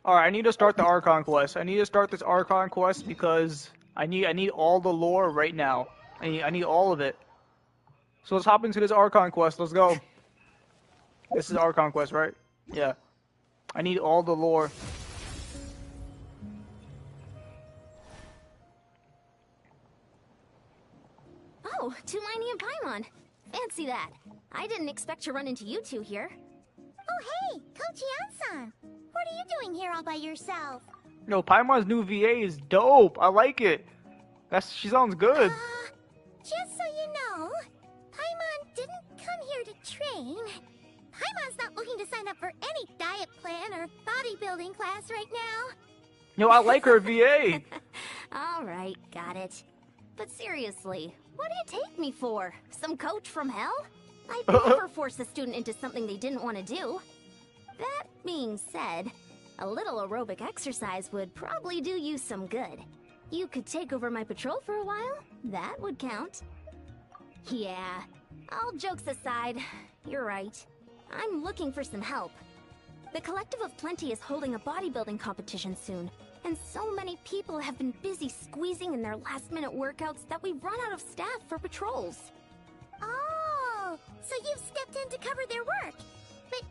Alright, I need to start the Archon quest. I need to start this Archon quest because I need all the lore right now. I need all of it. So let's hop into this Archon quest. Let's go. This is Archon quest, right? Yeah. I need all the lore. Oh, Tulani and Paimon. Fancy that. I didn't expect to run into you two here. Oh hey, Coach Yan-san. What are you doing here all by yourself? No, Paimon's new VA is dope. I like it. She sounds good. Just so you know, Paimon didn't come here to train. Paimon's not looking to sign up for any diet plan or bodybuilding class right now. Yo, I like her VA. Alright, got it. But seriously, what do you take me for? Some coach from hell? I'd never force a student into something they didn't want to do. That being said, a little aerobic exercise would probably do you some good. You could take over my patrol for a while. That would count. Yeah, all jokes aside, you're right. I'm looking for some help. The Collective of Plenty is holding a bodybuilding competition soon, and so many people have been busy squeezing in their last-minute workouts that we've run out of staff for patrols. Oh, so you've stepped in to cover their work. But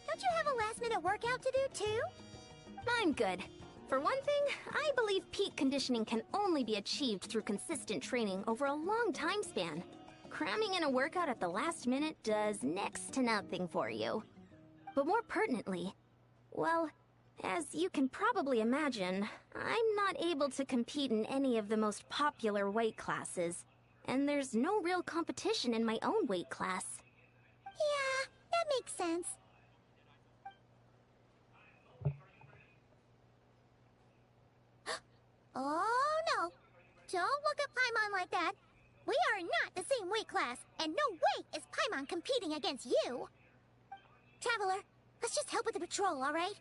don't you have a last-minute workout to do too? I'm good. For one thing, I believe peak conditioning can only be achieved through consistent training over a long time span. Cramming in a workout at the last minute does next to nothing for you. But more pertinently, well, as you can probably imagine, I'm not able to compete in any of the most popular weight classes, and there's no real competition in my own weight class. Yeah, that makes sense. Oh no! Don't look at Paimon like that. We are not the same weight class, and no way is Paimon competing against you. Traveler, let's just help with the patrol, alright?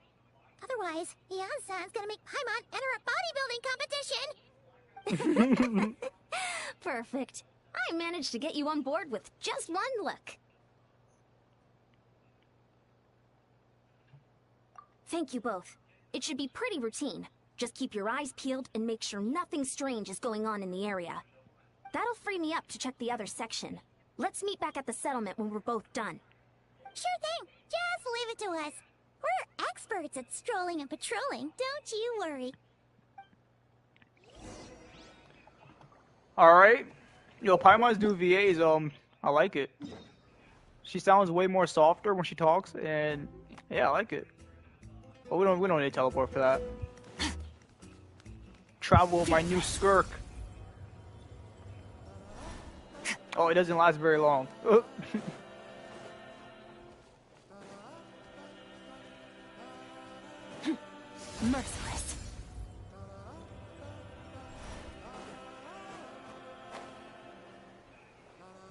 Otherwise, Yan-san's gonna make Paimon enter a bodybuilding competition! Perfect. I managed to get you on board with just one look. Thank you both. It should be pretty routine. Just keep your eyes peeled and make sure nothing strange is going on in the area. That'll free me up to check the other section. Let's meet back at the settlement when we're both done. Sure thing. Just leave it to us. We're experts at strolling and patrolling, don't you worry. Alright. Yo, Paimon's new VAs, I like it. She sounds way more softer when she talks, and yeah, I like it. But we don't need a teleport for that. Travel with my new skirk. Oh, it doesn't last very long. Merciless.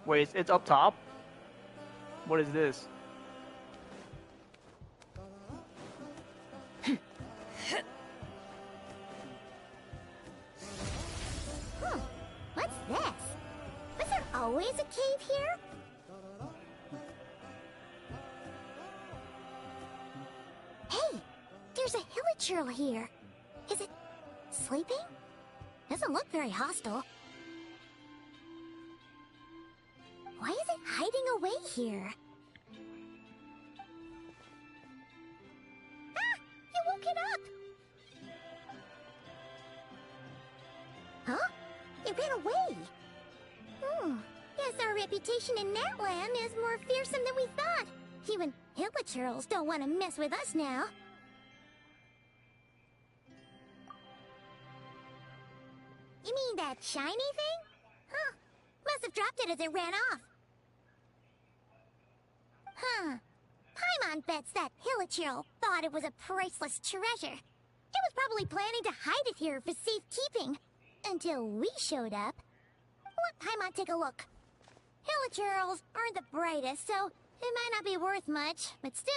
Wait, it's up top? What is this? What's this? Was there always a cave here? Hey, there's a hilichurl here. Is it sleeping? Doesn't look very hostile. Why is it hiding away here? Ah! You woke it up! Huh? It ran away! Guess our reputation in that land is more fearsome than we thought. Even hilichurls don't want to mess with us now. You mean that shiny thing? Huh. Must have dropped it as it ran off. Huh. Paimon bets that hilichurl thought it was a priceless treasure. It was probably planning to hide it here for safekeeping. Until we showed up. Let Paimon take a look. Hilichurls aren't the brightest, so it might not be worth much, but still.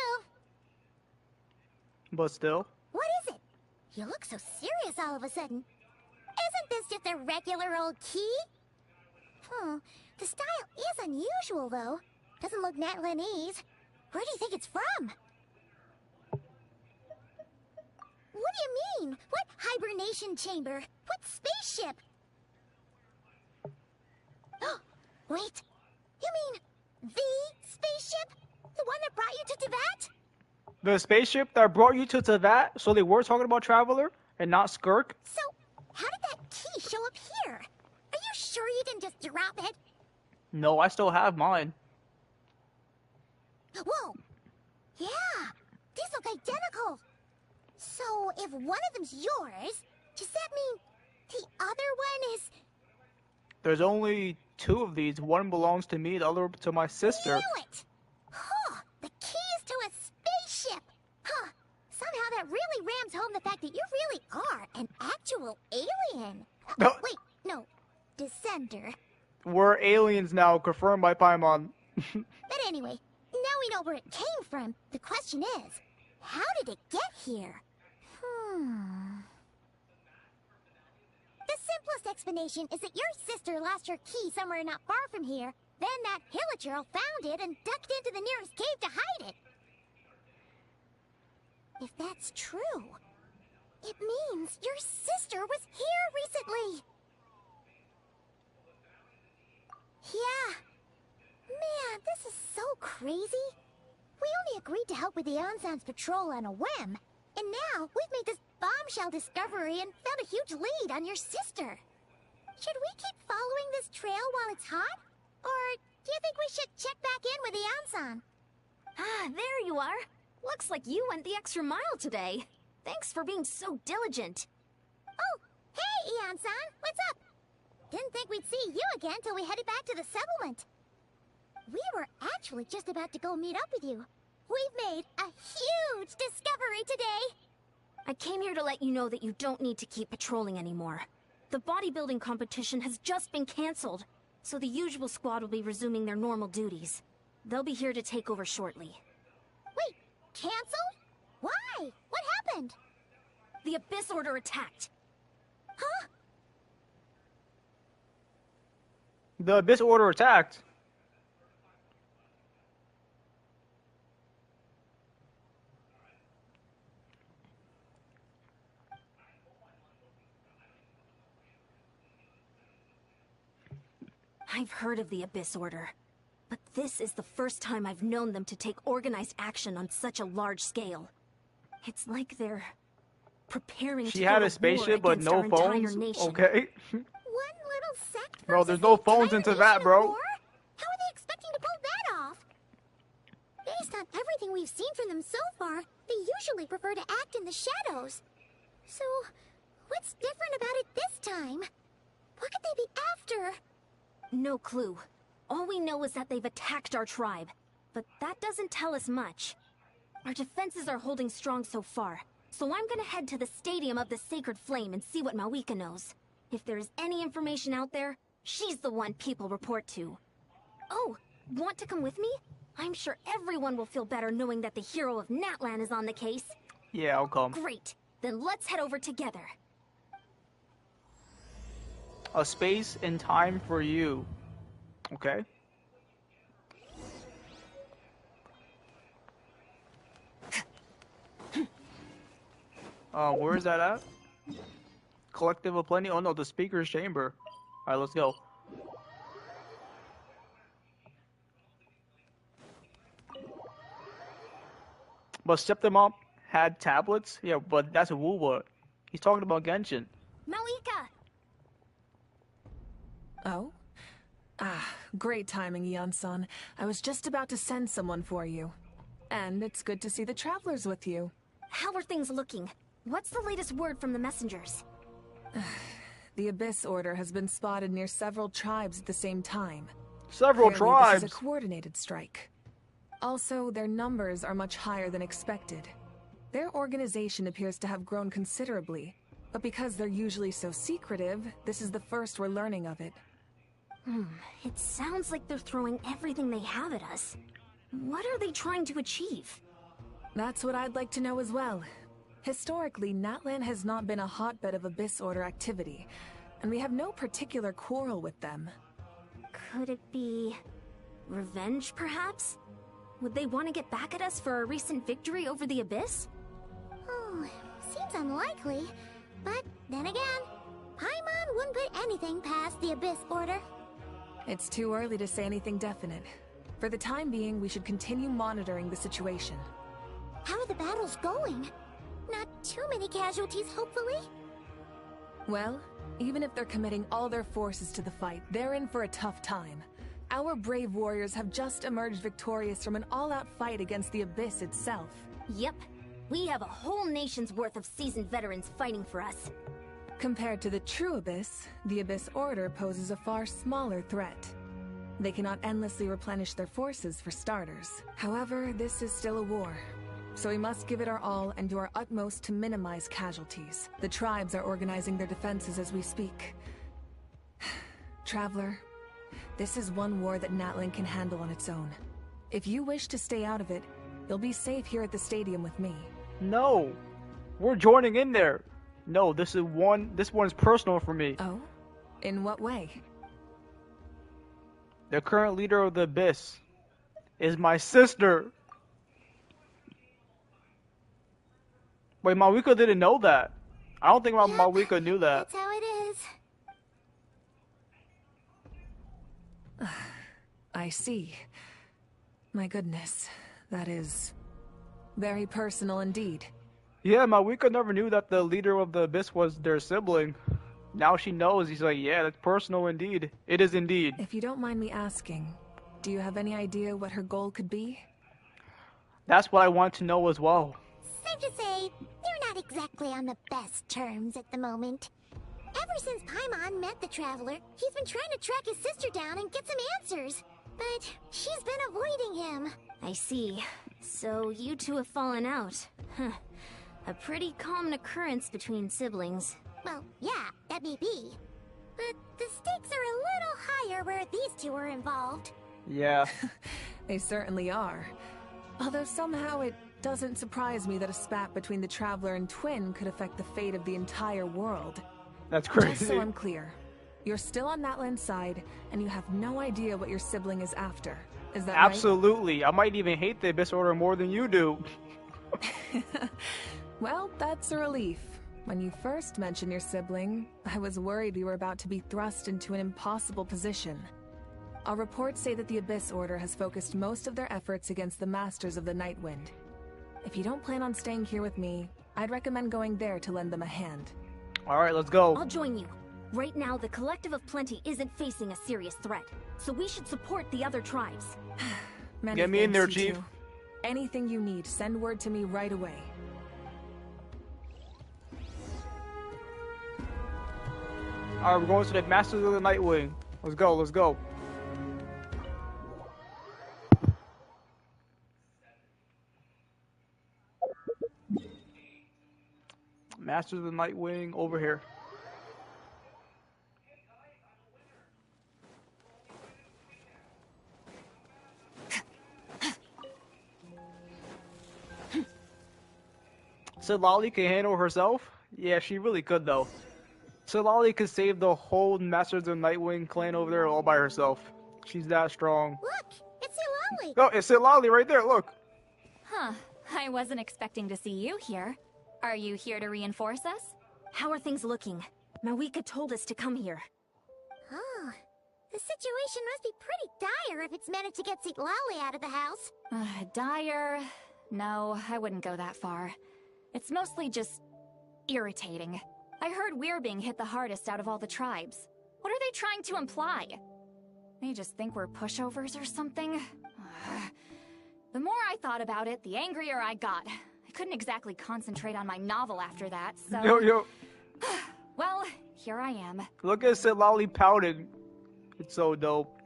But still? What is it? You look so serious all of a sudden. Isn't this just a regular old key? The style is unusual, though. Doesn't look Natlanese. Where do you think it's from? What do you mean? What hibernation chamber? What spaceship? Wait, you mean the spaceship? The one that brought you to Teyvat? The spaceship that brought you to Teyvat? So they were talking about Traveler and not Skirk? So, how did that key show up here? Are you sure you didn't just drop it? No, I still have mine. Whoa! Yeah, these look identical. So, if one of them's yours, does that mean the other one is... There's only 2 of these. One belongs to me, the other to my sister. Knew it! Huh, the keys to a spaceship! Huh, somehow that really rams home the fact that you really are an actual alien. No. Wait, no, descender. We're aliens now, confirmed by Paimon. But anyway, now we know where it came from. The question is, how did it get here? The simplest explanation is that your sister lost her key somewhere not far from here. Then that hilichurl found it and ducked into the nearest cave to hide it. If that's true, it means your sister was here recently. Yeah. Man, this is so crazy. We only agreed to help with the Ansan's patrol on a whim. And now we've made this bombshell discovery and found a huge lead on your sister. Should we keep following this trail while it's hot? Or do you think we should check back in with the Ansan? Ah, there you are. Looks like you went the extra mile today. Thanks for being so diligent. Oh, hey, Ian-san, what's up? Didn't think we'd see you again till we headed back to the settlement. We were actually just about to go meet up with you. We've made a huge discovery today. I came here to let you know that you don't need to keep patrolling anymore. The bodybuilding competition has just been cancelled, so the usual squad will be resuming their normal duties. They'll be here to take over shortly. Wait, canceled? Why? What happened? The Abyss Order attacked. Huh? The Abyss Order attacked. I've heard of the Abyss Order, but this is the first time I've known them to take organized action on such a large scale. It's like they're preparing to She had go a to spaceship war but against no our entire phones? nation. Okay. One little sect Bro, there's versus no the phones entire into that, nation bro. of war? How are they expecting to pull that off? Based on everything we've seen from them so far, they usually prefer to act in the shadows. So, what's different about it this time? What could they be after? No clue. All we know is that they've attacked our tribe, but that doesn't tell us much. Our defenses are holding strong so far, so I'm gonna head to the Stadium of the Sacred Flame and see what Mawika knows. If there is any information out there, she's the one people report to. Oh, want to come with me? I'm sure everyone will feel better knowing that the hero of Natlan is on the case. Yeah, I'll come. Great, then let's head over together. A space and time for you. Okay. Where is that at? Collective of Plenty? Oh no, the Speaker's Chamber. Alright, let's go. But Septimop had tablets? Yeah, but that's a Woowa. He's talking about Genshin. Mawika! Oh? Ah, great timing, Ian-san. I was just about to send someone for you. And it's good to see the travelers with you. How are things looking? What's the latest word from the messengers? The Abyss Order has been spotted near several tribes at the same time. Several Apparently, tribes! This is a coordinated strike. Also, their numbers are much higher than expected. Their organization appears to have grown considerably, but because they're usually so secretive, this is the first we're learning of it. It sounds like they're throwing everything they have at us. What are they trying to achieve? That's what I'd like to know as well. Historically, Natlan has not been a hotbed of Abyss Order activity, and we have no particular quarrel with them. Could it be... revenge, perhaps? Would they want to get back at us for our recent victory over the Abyss? Oh, seems That's unlikely. But then again, Paimon wouldn't put anything past the Abyss Order. It's too early to say anything definite. For the time being, we should continue monitoring the situation. How are the battles going? Not too many casualties, hopefully? Well, even if they're committing all their forces to the fight, they're in for a tough time. Our brave warriors have just emerged victorious from an all-out fight against the Abyss itself. Yep. We have a whole nation's worth of seasoned veterans fighting for us. Compared to the true Abyss, the Abyss Order poses a far smaller threat. They cannot endlessly replenish their forces for starters. However, this is still a war. So we must give it our all and do our utmost to minimize casualties. The tribes are organizing their defenses as we speak. Traveler, this is one war that Natlan can handle on its own. If you wish to stay out of it, you'll be safe here at the stadium with me. No, we're joining in there. No, this one's personal for me. Oh? In what way? The current leader of the Abyss is my sister. Wait, Mawika didn't know that. I don't think Mawika knew that. That's how it is. I see. My goodness, that is very personal indeed. Yeah, Mawika never knew that the leader of the Abyss was their sibling. Now she knows. He's like, yeah, that's personal indeed. It is indeed. If you don't mind me asking, do you have any idea what her goal could be? That's what I want to know as well. Safe to say, they're not exactly on the best terms at the moment. Ever since Paimon met the Traveler, he's been trying to track his sister down and get some answers. But she's been avoiding him. I see. So you two have fallen out. Huh. A pretty common occurrence between siblings. Well, yeah, that may be. But the stakes are a little higher where these two are involved. Yeah. They certainly are. Although somehow it doesn't surprise me that a spat between the Traveler and Twin could affect the fate of the entire world. That's crazy. Just so I'm clear, you're still on Natlan's side, and you have no idea what your sibling is after. Is that Absolutely. I might even hate the Abyss Order more than you do. right? Well, that's a relief. When you first mentioned your sibling, I was worried we were about to be thrust into an impossible position. Our reports say that the Abyss Order has focused most of their efforts against the Masters of the Nightwind. If you don't plan on staying here with me, I'd recommend going there to lend them a hand. Alright, let's go. I'll join you. Right now, the Collective of Plenty isn't facing a serious threat, so we should support the other tribes. Many Get me in thanks, there, you Chief. two. Anything you need, send word to me right away. Alright, we're going to the Masters of the Nightwing. Let's go, let's go. Masters of the Nightwing over here. Silali can handle herself? Yeah, she really could though. Silali could save the whole Masters of the Nightwing clan over there all by herself. She's that strong. Look, it's Silali. Oh, it's Silali right there, look. Huh. I wasn't expecting to see you here. Are you here to reinforce us? How are things looking? Mawika told us to come here. Oh, the situation must be pretty dire if it's managed to get Silali out of the house. Dire? No, I wouldn't go that far. It's mostly just irritating. I heard we're being hit the hardest out of all the tribes. What are they trying to imply? They just think we're pushovers or something? The more I thought about it, the angrier I got. I couldn't exactly concentrate on my novel after that, so... Yo. Well, here I am. Look at Silali pouting. It's so dope.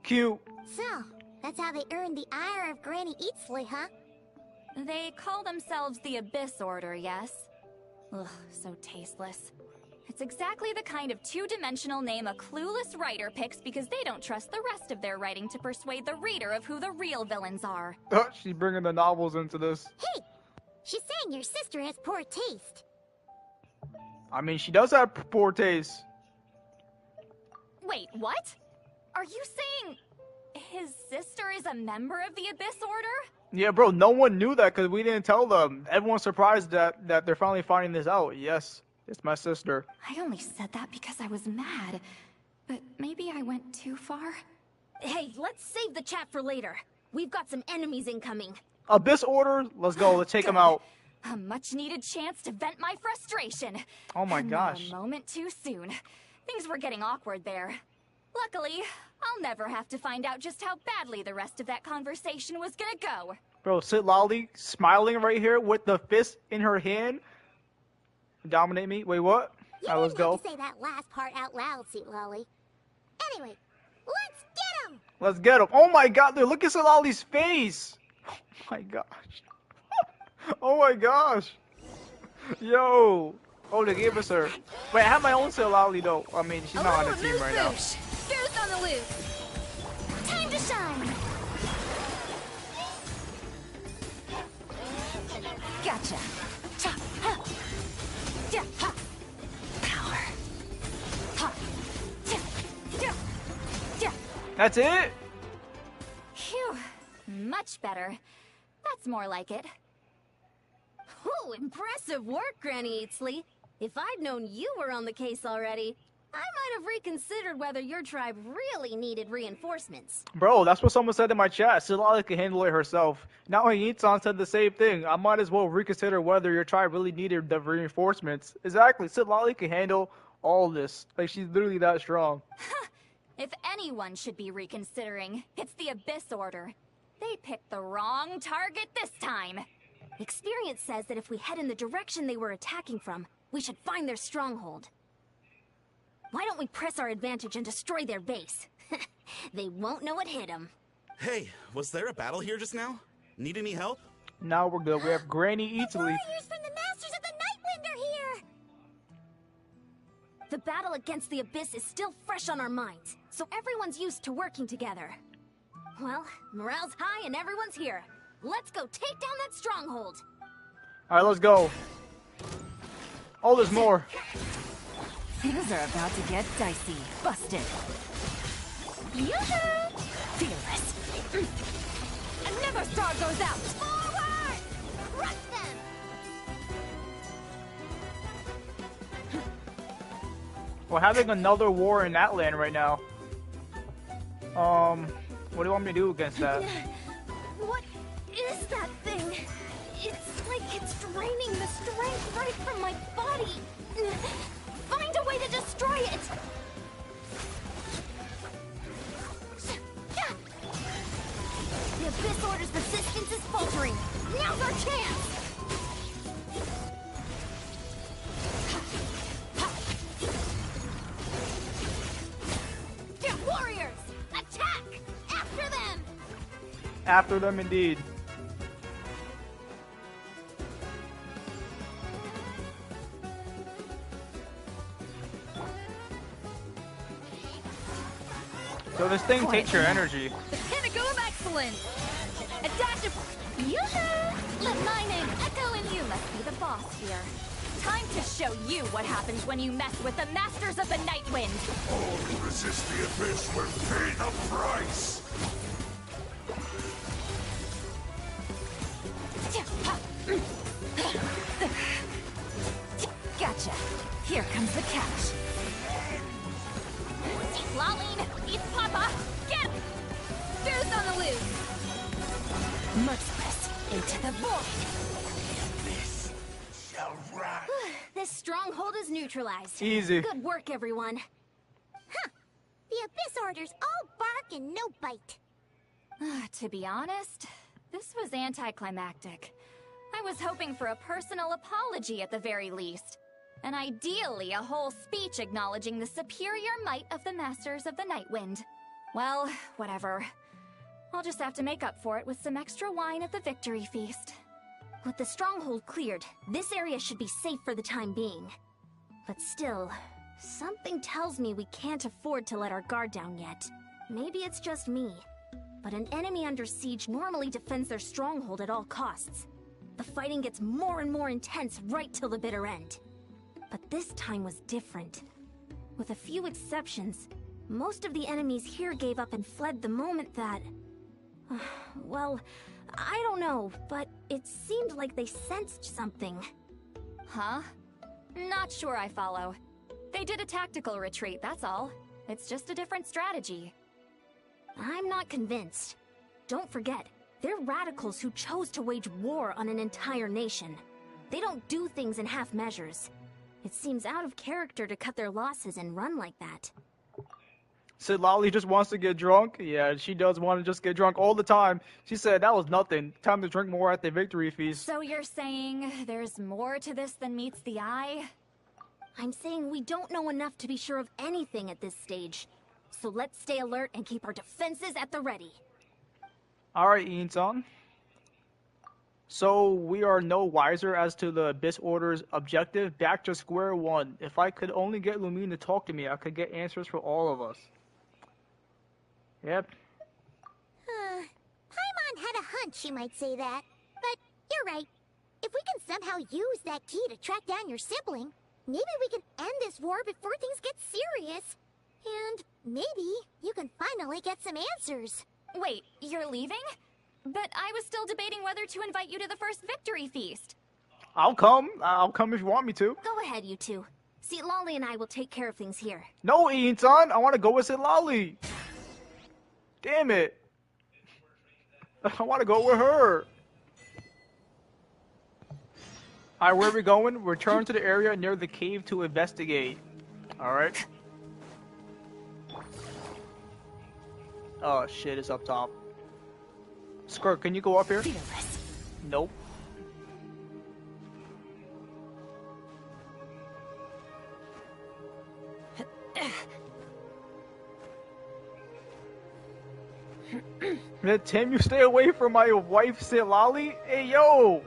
Cute. So, that's how they earned the ire of Granny Eatsley, huh? They call themselves the Abyss Order, yes? Ugh, so tasteless. It's exactly the kind of two-dimensional name a clueless writer picks because they don't trust the rest of their writing to persuade the reader of who the real villains are. She's bringing the novels into this. Hey! She's saying your sister has poor taste. I mean, she does have poor taste. Wait, what? Are you saying his sister is a member of the Abyss Order? Yeah, bro, no one knew that because we didn't tell them. Everyone's surprised that they're finally finding this out. Yes, it's my sister. I only said that because I was mad. But maybe I went too far? Hey, let's save the chat for later. We've got some enemies incoming. Abyss Order, let's go. Let's take them out. A much-needed chance to vent my frustration. Oh my Not gosh. a moment too soon. Things were getting awkward there. Luckily, I'll never have to find out just how badly the rest of that conversation was gonna go. Bro, Sit Lolly smiling right here with the fist in her hand. Dominate me. Wait, what? You Alright, let's didn't go. have to say that last part out loud, Sweet Lolly. Anyway, let's get him! Let's get him. Oh my god, dude, look at Sit Lolly's face. Oh my gosh. Oh my gosh. Yo. Oh, they gave us her. Wait, I have my own Sit Lolly though. I mean, she's not on the team right now. Goose on the loose. Time to shine! Gotcha. Cha, ha. Ja, ha. Power. Ha. Ja, ja, ja. That's it? Phew. Much better. That's more like it. Ooh, impressive work, Granny Eatsley. If I'd known you were on the case already, I might have reconsidered whether your tribe really needed reinforcements. Bro, that's what someone said in my chat. Sit Lolly can handle it herself. Now Yitzan said the same thing. I might as well reconsider whether your tribe really needed the reinforcements. Exactly. Sit Lolly can handle all this. Like, she's literally that strong. If anyone should be reconsidering, it's the Abyss Order. They picked the wrong target this time. Experience says that if we head in the direction they were attacking from, we should find their stronghold. Why don't we press our advantage and destroy their base? They won't know it hit them. Hey, was there a battle here just now? Need any help? Now we're good. We have Granny The Eatsley. warriors from the Masters of the Nightwind are here! The battle against the Abyss is still fresh on our minds, so everyone's used to working together. Well, morale's high and everyone's here. Let's go take down that stronghold. Alright, let's go. Oh, there's more. Things are about to get dicey. Busted. Yoo-hoo! Fearless. And never star goes out. Forward! Crush them! We're having another war in that land right now. What do you want me to do against that? What is that thing? It's like it's draining the strength right from my body. Find a way to destroy it! The Abyss Order's resistance is faltering. Now's our chance! Warriors! Attack! After them! After them, indeed. So this thing takes your energy. The pinnacle of excellence. A dash of... Yoo-hoo! Let my name echo in you must be the boss here. Time to show you what happens when you mess with the Masters of the Nightwind. All who resist the Abyss will pay the price! Gotcha. Here comes the catch. Eat Lolline! Eat Papa! Get! Goose on the loose! Merciless into the void. This shall rise! This stronghold is neutralized. Easy. Good work, everyone. The Abyss Order's all bark and no bite. To be honest, this was anticlimactic. I was hoping for a personal apology at the very least. And ideally a whole speech acknowledging the superior might of the Masters of the Nightwind. Well, whatever. I'll just have to make up for it with some extra wine at the victory feast. With the stronghold cleared, this area should be safe for the time being. But still, something tells me we can't afford to let our guard down yet. Maybe it's just me, but an enemy under siege normally defends their stronghold at all costs. The fighting gets more and more intense right till the bitter end. But this time was different. With a few exceptions, most of the enemies here gave up and fled the moment that... well, I don't know, but it seemed like they sensed something. Huh? Not sure I follow. They did a tactical retreat, that's all. It's just a different strategy. I'm not convinced. Don't forget, they're radicals who chose to wage war on an entire nation. They don't do things in half measures. It seems out of character to cut their losses and run like that. Said Lolly just wants to get drunk. Yeah, she does want to just get drunk all the time. She said that was nothing. Time to drink more at the victory feast. So you're saying there's more to this than meets the eye? I'm saying we don't know enough to be sure of anything at this stage. So let's stay alert and keep our defenses at the ready. Alright, Ian-san. So we are no wiser as to the Abyss Order's objective. Back to square one. If I could only get Lumine to talk to me, I could get answers for all of us. Yep. Paimon had a hunch you might say that. But you're right. If we can somehow use that key to track down your sibling, maybe we can end this war before things get serious. And maybe you can finally get some answers. Wait, you're leaving? But I was still debating whether to invite you to the first victory feast. I'll come. I'll come if you want me to. Go ahead, you two. See, Lolly and I will take care of things here. No, Ian-san. I want to go with Lolly. Damn it. I want to go with her. Alright, where are we going? Return to the area near the cave to investigate. Alright. Oh shit, it's up top. Skirt, can you go up here? Fearless. Nope. Tim, you stay away from my wife, Lolly. Hey, yo!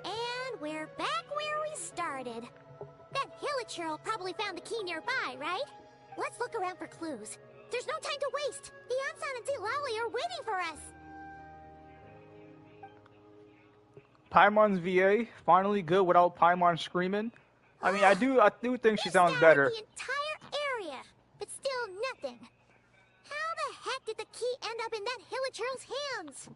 And we're back where we started. That Hilichurl probably found the key nearby, right? Let's look around for clues. There's no time to waste. Beyonce and Lolly are waiting for us. Paimon's VA, finally good without Paimon screaming. I mean, I do think she sounds better. The entire area, but still nothing. How the heck did the key end up in that Hilichurl's hands?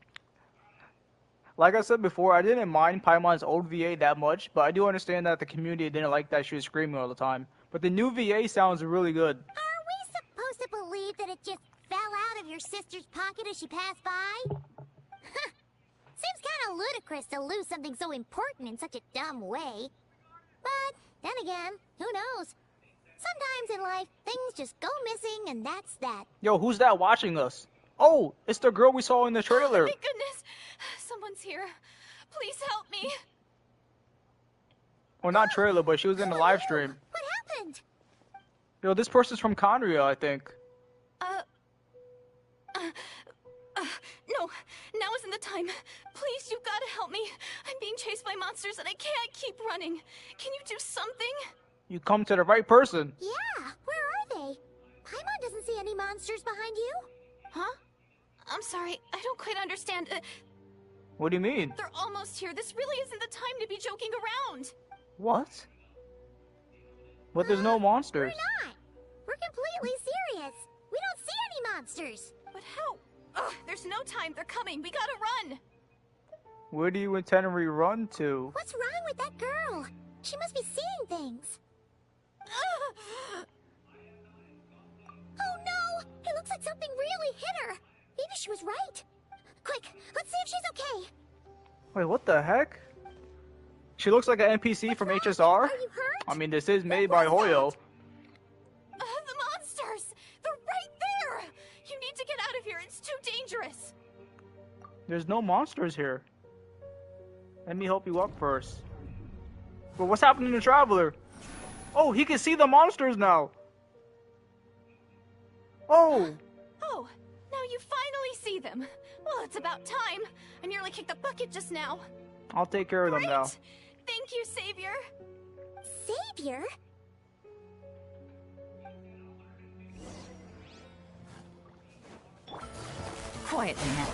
Like I said before, I didn't mind Paimon's old VA that much, but I do understand that the community didn't like that she was screaming all the time. But the new VA sounds really good. Are we supposed to believe that it just fell out of your sister's pocket as she passed by? Seems kind of ludicrous to lose something so important in such a dumb way. But then again, who knows? Sometimes in life, things just go missing and that's that. Yo, who's that watching us? Oh, it's the girl we saw in the trailer. Thank goodness! Someone's here. Please help me. Well, not trailer, but she was in the live stream. What happened? Yo, this person's from Conria, I think. No, now isn't the time. Please, you've got to help me. I'm being chased by monsters and I can't keep running. Can you do something? You come to the right person. Yeah, where are they? Paimon doesn't see any monsters behind you. Huh? I'm sorry, I don't quite understand. What do you mean? They're almost here. This really isn't the time to be joking around. What? But there's no monsters. We're not. We're completely serious. We don't see any monsters. But how? Ugh, there's no time. They're coming. We gotta run. Where do you intend to rerun to? What's wrong with that girl? She must be seeing things. Oh no! It looks like something really hit her. Maybe she was right. Quick, let's see if she's okay. Wait, what the heck? She looks like an NPC from HSR. Are you hurt? I mean, this is made by Hoyo. The monsters! They're right there! You need to get out of here. It's too dangerous. There's no monsters here. Let me help you up first. But what's happening to Traveler? Oh, he can see the monsters now. Oh. Oh, now you finally see them. Well, it's about time. I nearly kicked the bucket just now. I'll take care of them now. Great. Thank you, Savior. Savior? Quietly now.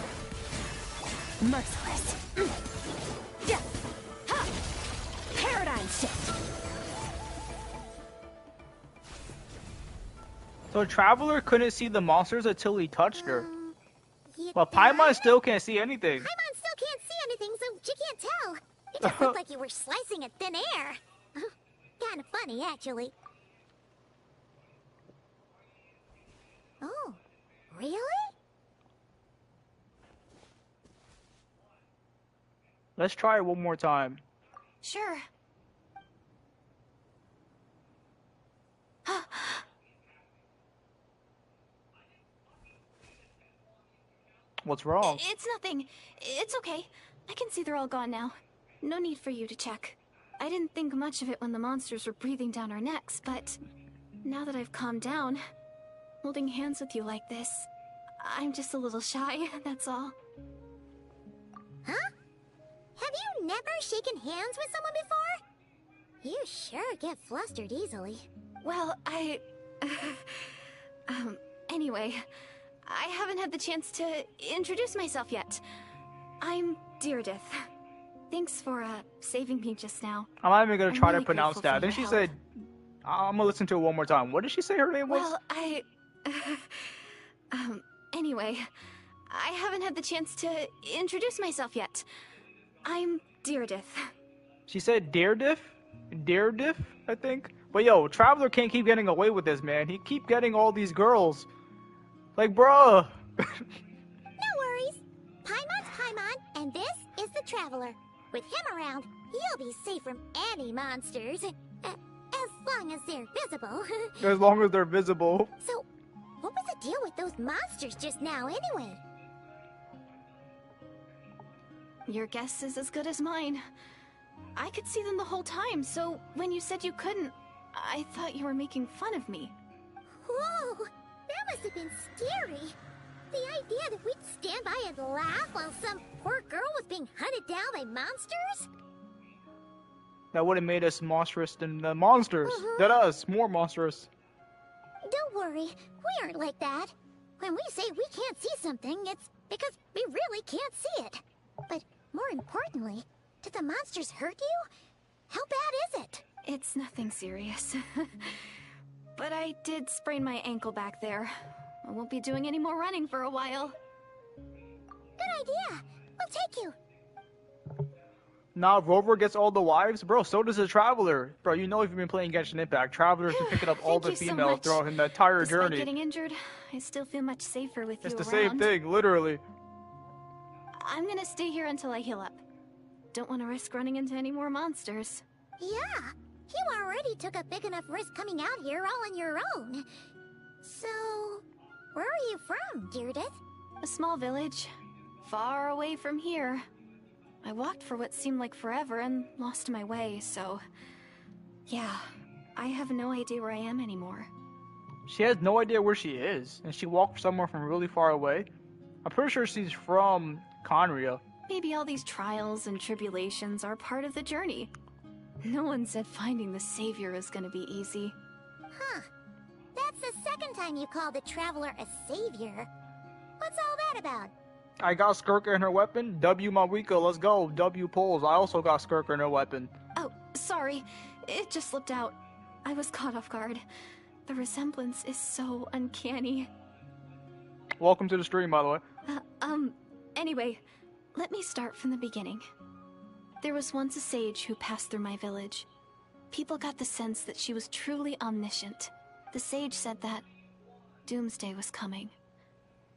Merciless. Yeah. Ha! Paradigm shift. So Traveler couldn't see the monsters until he touched her. You But got Paimon it? still can't see anything. Paimon still can't see anything, so she can't tell. It just looked like you were slicing at thin air. Kind of funny, actually. Oh, really? Let's try it one more time. Sure. What's wrong? It's nothing. It's okay. I can see they're all gone now. No need for you to check. I didn't think much of it when the monsters were breathing down our necks, but now that I've calmed down, holding hands with you like this, I'm just a little shy, that's all. Huh? Have you never shaken hands with someone before? You sure get flustered easily. Well, anyway, I haven't had the chance to introduce myself yet. I'm Deirdith. Thanks for, saving me just now. I'm not even gonna I'm try really to pronounce grateful for that. Then your she help. said, I'm gonna listen to it one more time. What did she say her name was? Well, anyway, I haven't had the chance to introduce myself yet. I'm Deirdith. She said Deirdith? Deirdith, I think? But yo, Traveler can't keep getting away with this, man. He keep getting all these girls. Like, bruh. No worries. Paimon's Paimon, and this is the Traveler. With him around, you'll be safe from any monsters. As long as they're visible. As long as they're visible. So, what was the deal with those monsters just now, anyway? Your guess is as good as mine. I could see them the whole time, so when you said you couldn't, I thought you were making fun of me. Whoa! That must have been scary. The idea that we'd stand by and laugh while some poor girl was being hunted down by monsters? That would have made us monstrous than the monsters. Than us, more monstrous. Don't worry, we aren't like that. When we say we can't see something, it's because we really can't see it. But more importantly, did the monsters hurt you? How bad is it? It's nothing serious. But I did sprain my ankle back there. I won't be doing any more running for a while. Good idea. We'll take you. Nah, Rover gets all the wives? Bro, so does the Traveler. Bro, you know if you've been playing Genshin Impact, Traveler's been picking up all Thank the you so females much. throughout the entire Despite journey. getting injured, I still feel much safer with It's you the around. same thing, literally. I'm gonna stay here until I heal up. Don't want to risk running into any more monsters. Yeah, you already took a big enough risk coming out here all on your own. So, where are you from, Deirdith? A small village, far away from here. I walked for what seemed like forever and lost my way, so... Yeah, I have no idea where I am anymore. She has no idea where she is, and she walked somewhere from really far away. I'm pretty sure she's from Conria. Maybe all these trials and tribulations are part of the journey. No one said finding the Savior is gonna be easy. Huh. That's the second time you called the Traveler a savior. What's all that about? I got Skirka in her weapon. W Mawika, let's go. W pulls. I also got Skirka in her weapon. Oh, sorry. It just slipped out. I was caught off guard. The resemblance is so uncanny. Welcome to the stream, by the way. Anyway, let me start from the beginning. There was once a sage who passed through my village. People got the sense that she was truly omniscient. The sage said that doomsday was coming.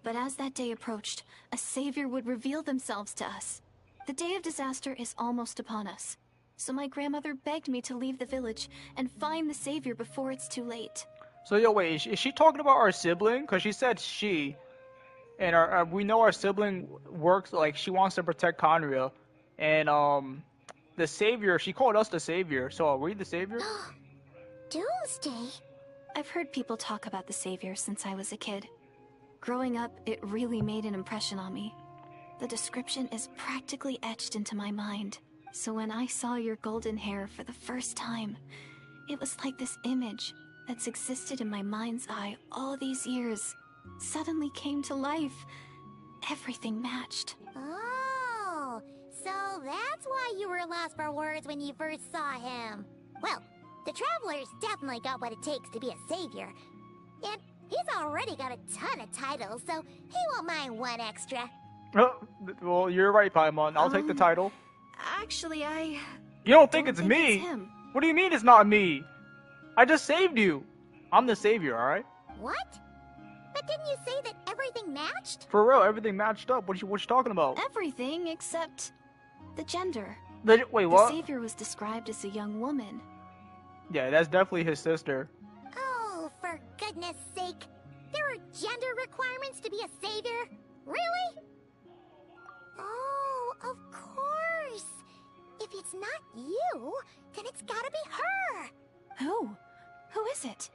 But as that day approached, a savior would reveal themselves to us. The day of disaster is almost upon us. So my grandmother begged me to leave the village and find the savior before it's too late. So, yo, wait, is she talking about our sibling? Because she said she. And we know our sibling works, like, she wants to protect Conria. And, the savior, she called us the savior. So are we the savior? Doomsday? I've heard people talk about the savior since I was a kid. Growing up, it really made an impression on me. The description is practically etched into my mind. So when I saw your golden hair for the first time, it was like this image that's existed in my mind's eye all these years suddenly came to life. Everything matched. Oh, so that's why you were lost for words when you first saw him. Well, the Traveler's definitely got what it takes to be a savior. And He's already got a ton of titles, so he won't mind one extra. Well, you're right, Paimon. I'll take the title. Actually, You don't think don't it's think me? it's him. What do you mean it's not me? I just saved you. I'm the savior, alright? What? But didn't you say that everything matched? For real, everything matched up. What you talking about? Everything except the gender. Wait, The what? savior was described as a young woman. Yeah, that's definitely his sister. Oh, for goodness sake. There are gender requirements to be a savior? Really? Oh, of course. If it's not you, then it's gotta be her. Who? Who is it?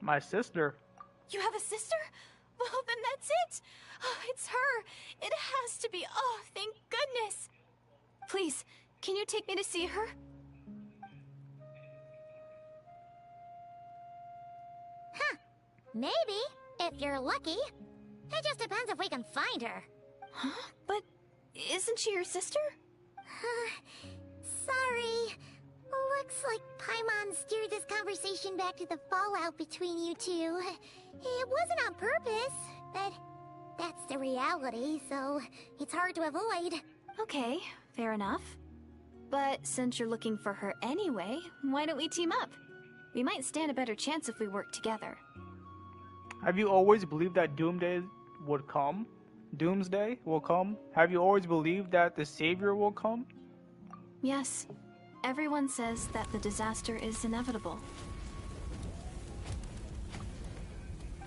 My sister. You have a sister? Well, then that's it. Oh, it's her. It has to be. Oh, thank goodness. Please, can you take me to see her? Huh. Maybe, if you're lucky. It just depends if we can find her. Huh? But isn't she your sister? Sorry. Looks like Paimon steered this conversation back to the fallout between you two. It wasn't on purpose, but that's the reality, so it's hard to avoid. Okay, fair enough. But since you're looking for her anyway, why don't we team up? We might stand a better chance if we work together. Have you always believed that Doomsday would come? Doomsday will come? Have you always believed that the savior will come? Yes. Everyone says that the disaster is inevitable.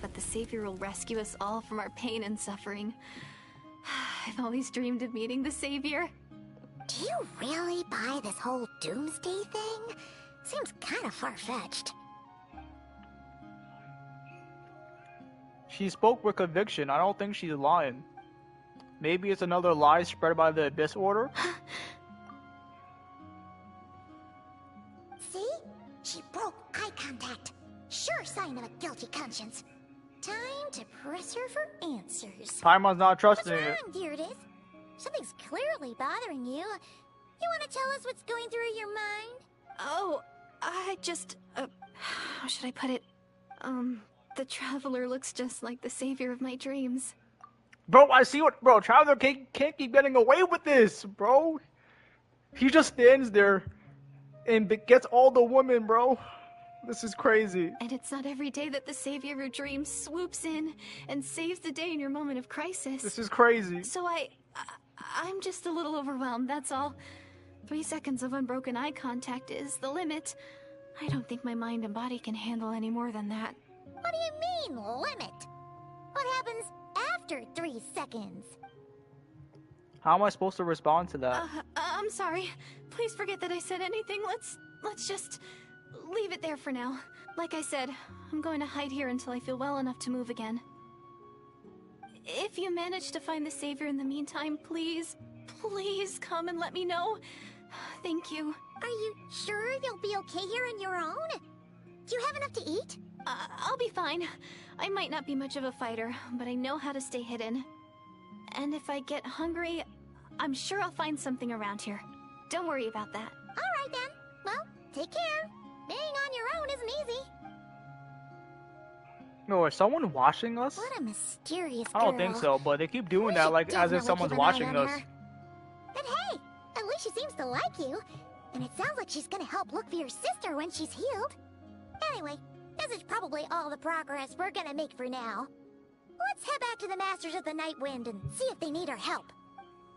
But the savior will rescue us all from our pain and suffering. I've always dreamed of meeting the savior. Do you really buy this whole doomsday thing? Seems kind of far-fetched. She spoke with conviction. I don't think she's lying. Maybe it's another lie spread by the Abyss Order? See? She broke eye contact. Sure sign of a guilty conscience. Time to press her for answers. Paimon's not trusting What's it. wrong, Deirdis? Something's clearly bothering you. You want to tell us what's going through your mind? Oh, I just, how should I put it? The Traveler looks just like the savior of my dreams. Bro, I see what... Bro, Traveler can't keep getting away with this, bro. He just stands there and gets all the women, bro. This is crazy. And it's not every day that the savior of your dreams swoops in and saves the day in your moment of crisis. This is crazy. So I'm just a little overwhelmed, that's all. 3 seconds of unbroken eye contact is the limit. I don't think my mind and body can handle any more than that. What do you mean, limit? What happens after 3 seconds? How am I supposed to respond to that? I'm sorry. Please forget that I said anything. Let's just leave it there for now. Like I said, I'm going to hide here until I feel well enough to move again. If you manage to find the savior in the meantime, please come and let me know. Thank you. Are you sure you'll be okay here on your own? Do you have enough to eat? I'll be fine. I might not be much of a fighter, but I know how to stay hidden. And if I get hungry, I'm sure I'll find something around here. Don't worry about that. Alright then. Well, take care. Being on your own isn't easy. No, is someone watching us? What a mysterious girl. I don't think so, but they keep doing We that should like as if definitely someone's keep an eye watching on us. her. But hey, at least she seems to like you. And it sounds like she's gonna help look for your sister when she's healed. Anyway, this is probably all the progress we're gonna make for now. Let's head back to the Masters of the Night Wind and see if they need our help.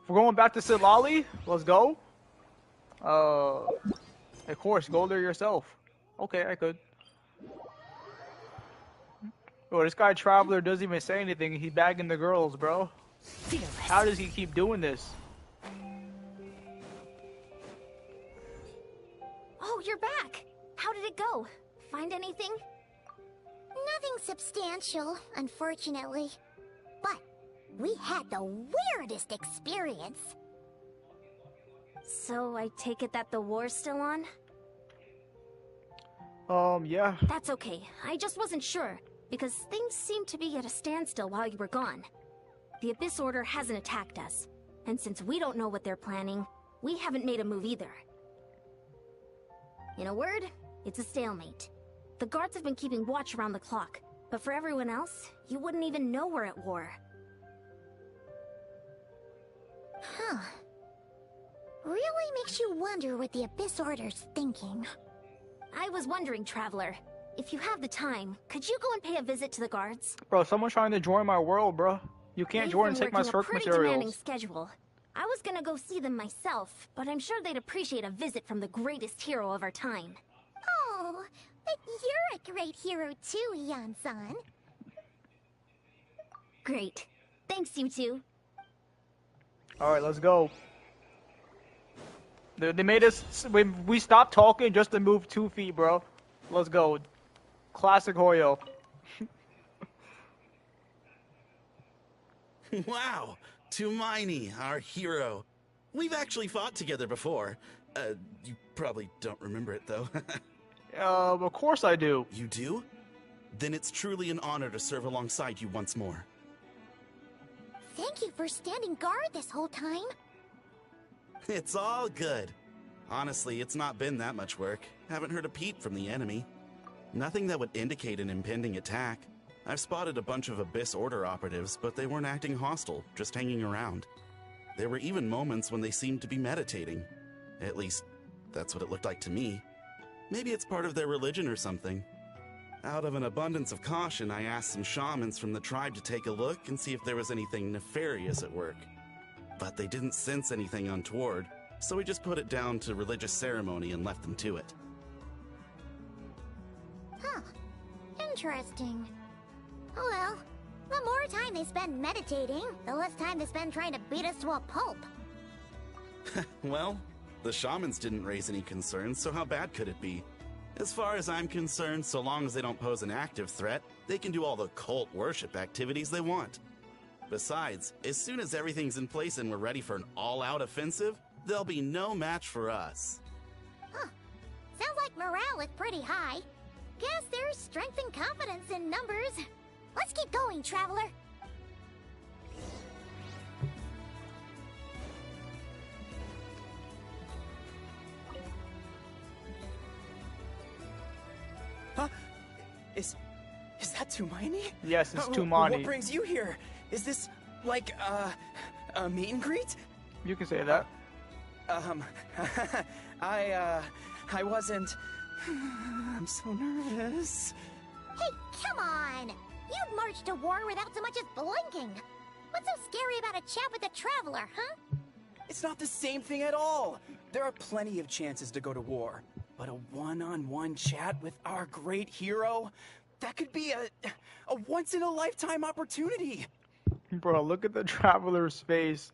We're going back to Silali. Let's go. Of course, go there yourself. Okay, I could. Oh, this guy Traveler doesn't even say anything. He's bagging the girls, bro. How does he keep doing this? Oh, you're back. How did it go? Find anything? Nothing substantial, unfortunately. But we had the weirdest experience. So I take it that the war's still on? Yeah. That's okay. I just wasn't sure, because things seemed to be at a standstill while you were gone. The Abyss Order hasn't attacked us, and since we don't know what they're planning, we haven't made a move either. In a word, it's a stalemate. The guards have been keeping watch around the clock. But for everyone else, you wouldn't even know we're at war. Huh. Really makes you wonder what the Abyss Order's thinking. I was wondering, Traveler, if you have the time, could you go and pay a visit to the guards? Bro, someone's trying to join my world, bro. You can't They've join been and take my working a search pretty demanding materials. schedule. I was gonna go see them myself, but I'm sure they'd appreciate a visit from the greatest hero of our time. Oh, but you're a great hero too, Yan-san. Great. Thanks, you two. Alright, let's go. They made us... We stopped talking just to move 2 feet, bro. Let's go. Classic Hoyo. Wow, Tumini, our hero. We've actually fought together before. You probably don't remember it, though. Of course I do. You do? Then it's truly an honor to serve alongside you once more. Thank you for standing guard this whole time. It's all good. Honestly, it's not been that much work. Haven't heard a peep from the enemy. Nothing that would indicate an impending attack. I've spotted a bunch of Abyss Order operatives, but they weren't acting hostile, just hanging around. There were even moments when they seemed to be meditating. At least, that's what it looked like to me. Maybe it's part of their religion or something. Out of an abundance of caution, I asked some shamans from the tribe to take a look and see if there was anything nefarious at work. But they didn't sense anything untoward, so we just put it down to religious ceremony and left them to it. Huh. Interesting. Oh well, the more time they spend meditating, the less time they spend trying to beat us to a pulp. Well, the shamans didn't raise any concerns, so how bad could it be? As far as I'm concerned, so long as they don't pose an active threat, they can do all the cult worship activities they want. Besides, as soon as everything's in place and we're ready for an all-out offensive, there'll be no match for us. Huh. Sounds like morale is pretty high. Guess there's strength and confidence in numbers. Let's keep going, Traveler. Huh? Is that Tumini? Yes, it's What Tumani. brings you here? Is this, like, a meet and greet? You can say that. I wasn't... I'm so nervous. Hey, come on! You'd march to war without so much as blinking. What's so scary about a chat with a Traveler, huh? It's not the same thing at all. There are plenty of chances to go to war. But a one-on-one chat with our great hero? That could be a once-in-a-lifetime opportunity. Bro, look at the Traveler's face.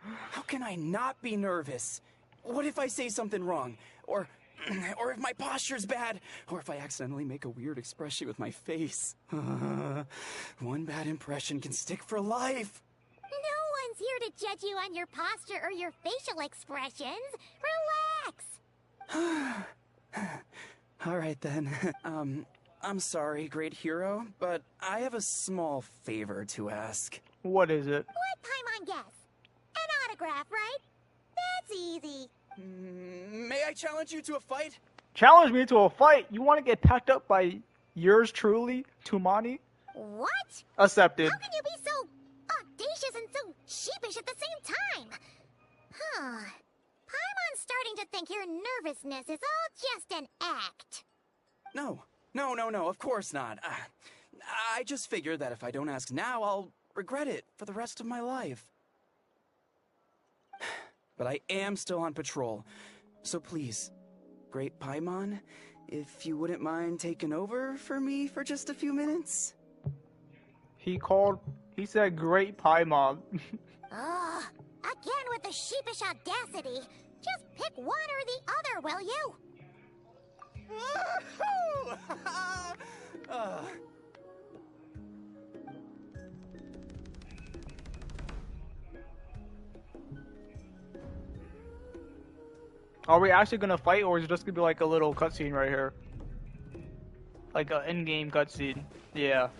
How can I not be nervous? What if I say something wrong? Or if my posture's bad? Or if I accidentally make a weird expression with my face? One bad impression can stick for life. No one's here to judge you on your posture or your facial expressions. Relax! All right then. I'm sorry, great hero, but I have a small favor to ask. What is it? What Paimon guess? An autograph, right? That's easy. May I challenge you to a fight? Challenge me to a fight? You want to get packed up by yours truly, Tumani? What? Accepted. How can you be so audacious and so sheepish at the same time? Huh. Paimon's starting to think your nervousness is all just an act. No, of course not. I just figured that if I don't ask now, I'll regret it for the rest of my life. But I am still on patrol, so please, Great Paimon, if you wouldn't mind taking over for me for just a few minutes? He said great Paimon. Ugh, again with the sheepish audacity. Just pick one or the other, will you? Are we actually gonna fight, or is it just gonna be like a little cutscene right here? Like an in-game cutscene. Yeah.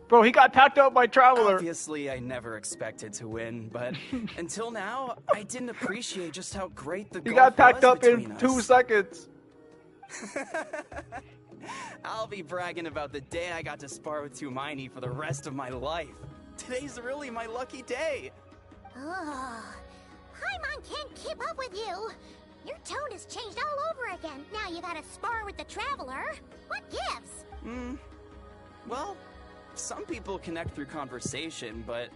Bro, he got packed up by Traveler. Obviously, I never expected to win, but until now, I didn't appreciate just how great the He gulf got packed was up in between 2 us. seconds. I'll be bragging about the day I got to spar with Hermione for the rest of my life. Today's really my lucky day. Oh, Paimon can't keep up with you. Your tone has changed all over again. Now you've had a spar with the Traveler. What gives? Well, some people connect through conversation, but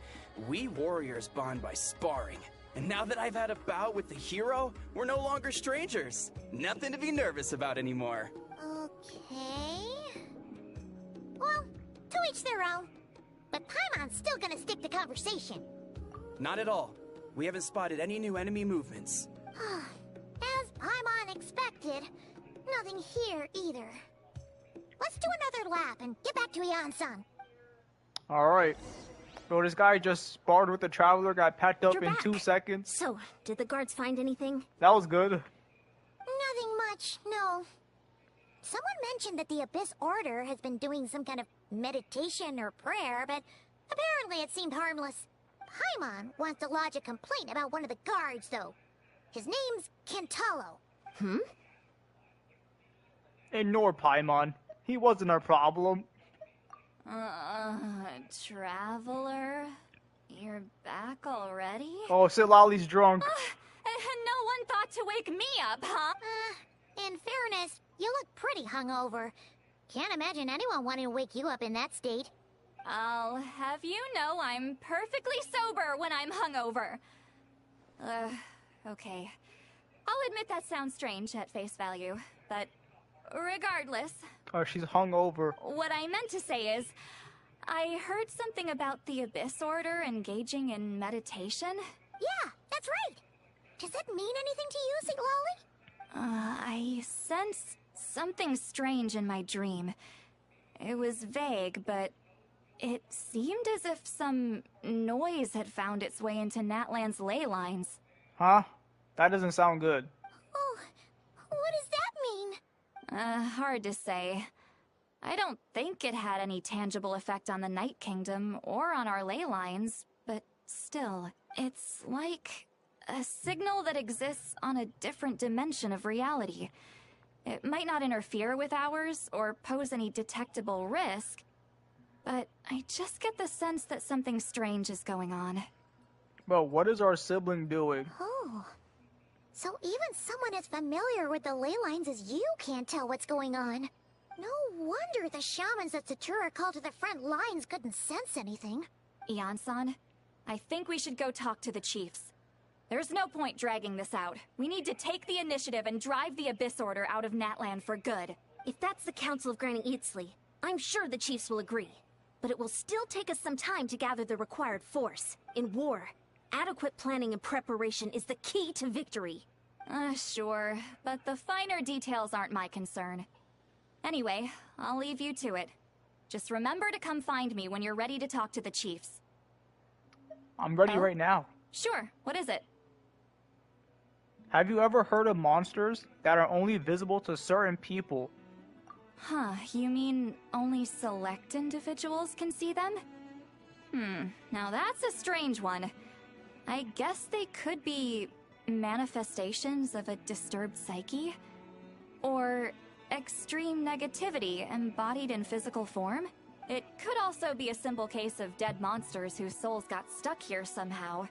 we warriors bond by sparring. And now that I've had a bout with the hero, we're no longer strangers. Nothing to be nervous about anymore. Okay. Well, to each their own. But Paimon's still gonna stick to conversation. Not at all. We haven't spotted any new enemy movements. As Paimon expected, nothing here either. Let's do another lap and get back to Ian-san. Alright. So this guy just sparred with the Traveler, got packed up You're in back. 2 seconds. So, did the guards find anything? That was good. Nothing much, no. Someone mentioned that the Abyss Order has been doing some kind of meditation or prayer, but apparently it seemed harmless. Paimon wants to lodge a complaint about one of the guards, though. His name's Kentaro. Ignore Paimon. He wasn't our problem. Traveler? You're back already? Oh, Silali's drunk. No one thought to wake me up, huh? In fairness, you look pretty hungover. Can't imagine anyone wanting to wake you up in that state. I'll have you know I'm perfectly sober when I'm hungover. Okay. I'll admit that sounds strange at face value, but regardless, Oh, she's hungover. what I meant to say is, I heard something about the Abyss Order engaging in meditation. Yeah, that's right. Does that mean anything to you, Siglali? I sensed something strange in my dream. It was vague, but it seemed as if some noise had found its way into Natlan's ley lines. Huh? That doesn't sound good. Oh, what does that mean? Hard to say. I don't think it had any tangible effect on the Night Kingdom or on our ley lines, but still, it's like a signal that exists on a different dimension of reality. It might not interfere with ours or pose any detectable risk, but I just get the sense that something strange is going on. But what is our sibling doing? Oh, so even someone as familiar with the ley lines as you can't tell what's going on. No wonder the shamans that Satura called to the front lines couldn't sense anything. Ian-san, I think we should go talk to the chiefs. There's no point dragging this out. We need to take the initiative and drive the Abyss Order out of Natlan for good. If that's the Council of Granny Eatsley, I'm sure the chiefs will agree. But it will still take us some time to gather the required force. In war, adequate planning and preparation is the key to victory. Sure, but the finer details aren't my concern. Anyway, I'll leave you to it. Just remember to come find me when you're ready to talk to the chiefs. I'm ready Oh? right now. Sure, what is it? Have you ever heard of monsters that are only visible to certain people? Huh, you mean only select individuals can see them? Now that's a strange one. I guess they could be manifestations of a disturbed psyche? Or extreme negativity embodied in physical form? It could also be a simple case of dead monsters whose souls got stuck here somehow.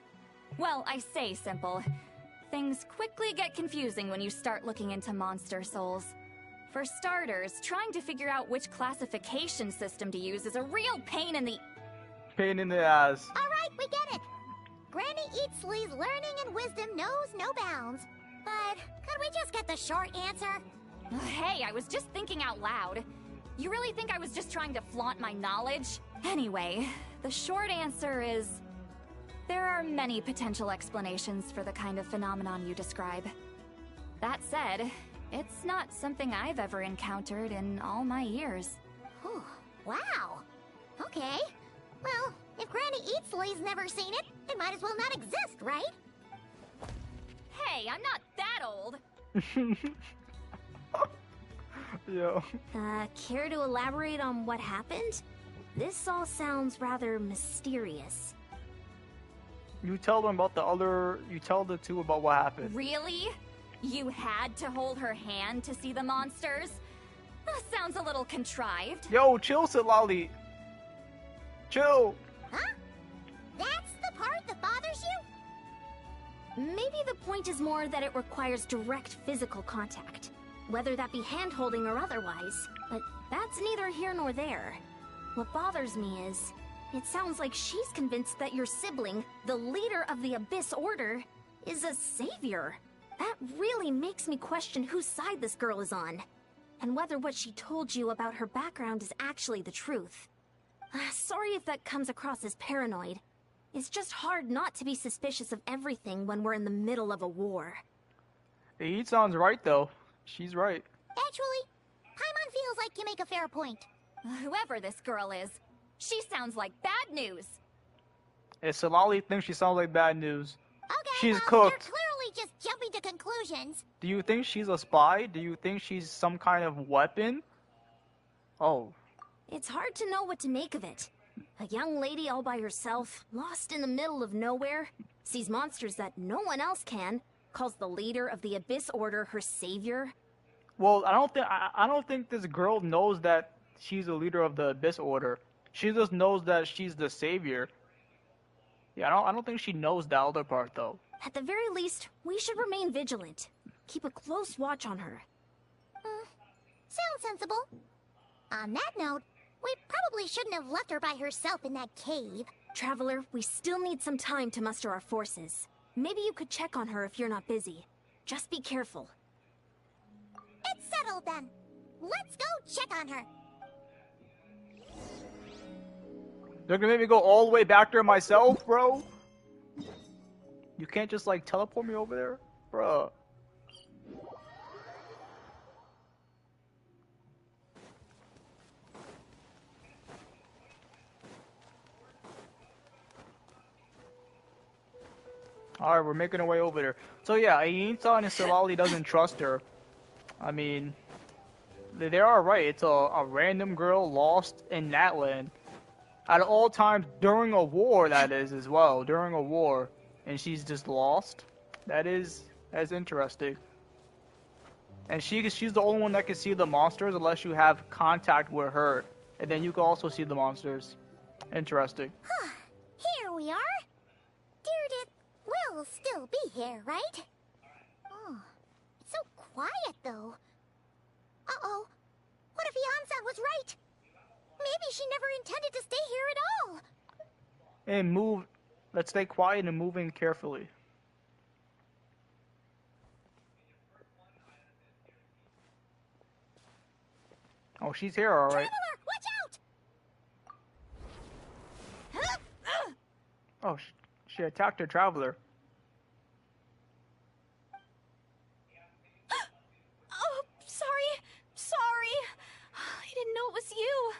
Well, I say simple. Things quickly get confusing when you start looking into monster souls. For starters, trying to figure out which classification system to use is a real pain in the... Pain in the ass. All right, we get it. Granny Eatsley's learning and wisdom knows no bounds. But could we just get the short answer? Hey, I was just thinking out loud. You really think I was just trying to flaunt my knowledge? Anyway, the short answer is... there are many potential explanations for the kind of phenomenon you describe. That said, it's not something I've ever encountered in all my years. Whew, wow. Okay. Well, if Granny Eatsley's never seen it, it might as well not exist, right? Hey, I'm not that old! Yo. Care to elaborate on what happened? This all sounds rather mysterious. You tell them about you tell the two about what happened. Really? You had to hold her hand to see the monsters? Sounds a little contrived. Yo, chill, Silali. Chill. Huh? That's the part that bothers you? Maybe the point is more that it requires direct physical contact, whether that be hand-holding or otherwise. But that's neither here nor there. What bothers me is, it sounds like she's convinced that your sibling, the leader of the Abyss Order, is a savior. That really makes me question whose side this girl is on, and whether what she told you about her background is actually the truth. Sorry if that comes across as paranoid. It's just hard not to be suspicious of everything when we're in the middle of a war. He sounds right, though. She's right. Actually, Paimon feels like you make a fair point. Whoever this girl is, she sounds like bad news. If Silali thinks she sounds like bad news, Okay, she's well, cooked. you're clearly just jumping to conclusions. Do you think she's a spy? Do you think she's some kind of weapon? Oh. It's hard to know what to make of it. A young lady all by herself, lost in the middle of nowhere, sees monsters that no one else can, calls the leader of the Abyss Order her savior. Well, I don't think this girl knows that she's the leader of the Abyss Order. She just knows that she's the savior. Yeah, I don't think she knows the other part, though. At the very least, we should remain vigilant. Keep a close watch on her. Sounds sensible. On that note, we probably shouldn't have left her by herself in that cave. Traveler, we still need some time to muster our forces. Maybe you could check on her if you're not busy. Just be careful. It's settled then. Let's go check on her. They're gonna make me go all the way back there myself, bro? You can't just, like, teleport me over there? Bruh. Alright, we're making our way over there. So yeah, Ainsan and Silali doesn't trust her. I mean, they are right. It's a random girl lost in that land. At all times during a war, that is, as well. During a war. And she's just lost. That's interesting. And she's the only one that can see the monsters unless you have contact with her. And then you can also see the monsters. Interesting. Here we are. Deirdre will still be here, right? Oh, it's so quiet though. Uh-oh. What if Yansan was right? Maybe she never intended to stay here at all. And move. Let's stay quiet and move in carefully. Oh, she's here, alright. Traveler, watch out! Oh, she attacked her traveler. Oh, sorry. I didn't know it was you.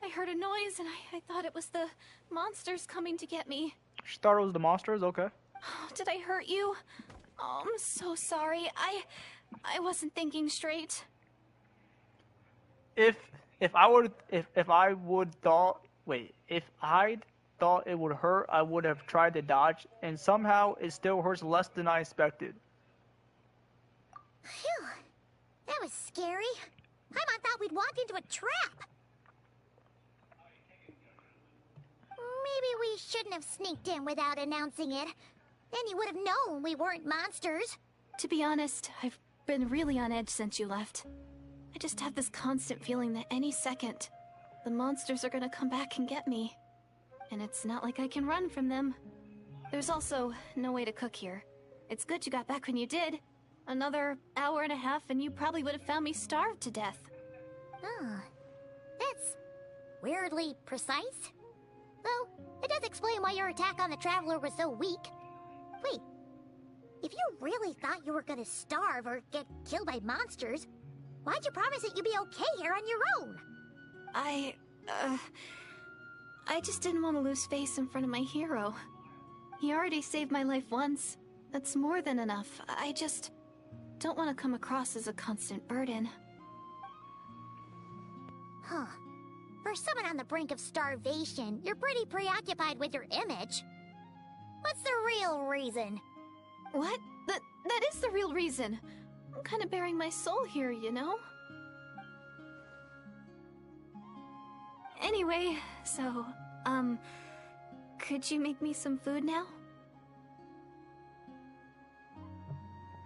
I heard a noise and I thought it was the monsters coming to get me. She thought it was the monsters? Okay. Oh, did I hurt you? Oh, I'm so sorry. I wasn't thinking straight. If I thought it would hurt, I would have tried to dodge, and somehow it still hurts less than I expected. Phew. That was scary. Paimon thought we'd walked into a trap. Maybe we shouldn't have sneaked in without announcing it. Then you would have known we weren't monsters. To be honest, I've been really on edge since you left. I just have this constant feeling that any second, the monsters are gonna come back and get me. And it's not like I can run from them. There's also no way to cook here. It's good you got back when you did. Another hour and a half and you probably would have found me starved to death. Oh, that's weirdly precise. Though, it does explain why your attack on the Traveler was so weak. Wait, if you really thought you were gonna starve or get killed by monsters, why'd you promise that you'd be okay here on your own? I just didn't want to lose face in front of my hero. He already saved my life once. That's more than enough. I just don't want to come across as a constant burden. Huh. For someone on the brink of starvation, you're pretty preoccupied with your image. What's the real reason? What? That is the real reason. I'm kind of bearing my soul here, you know? Anyway, so, could you make me some food now?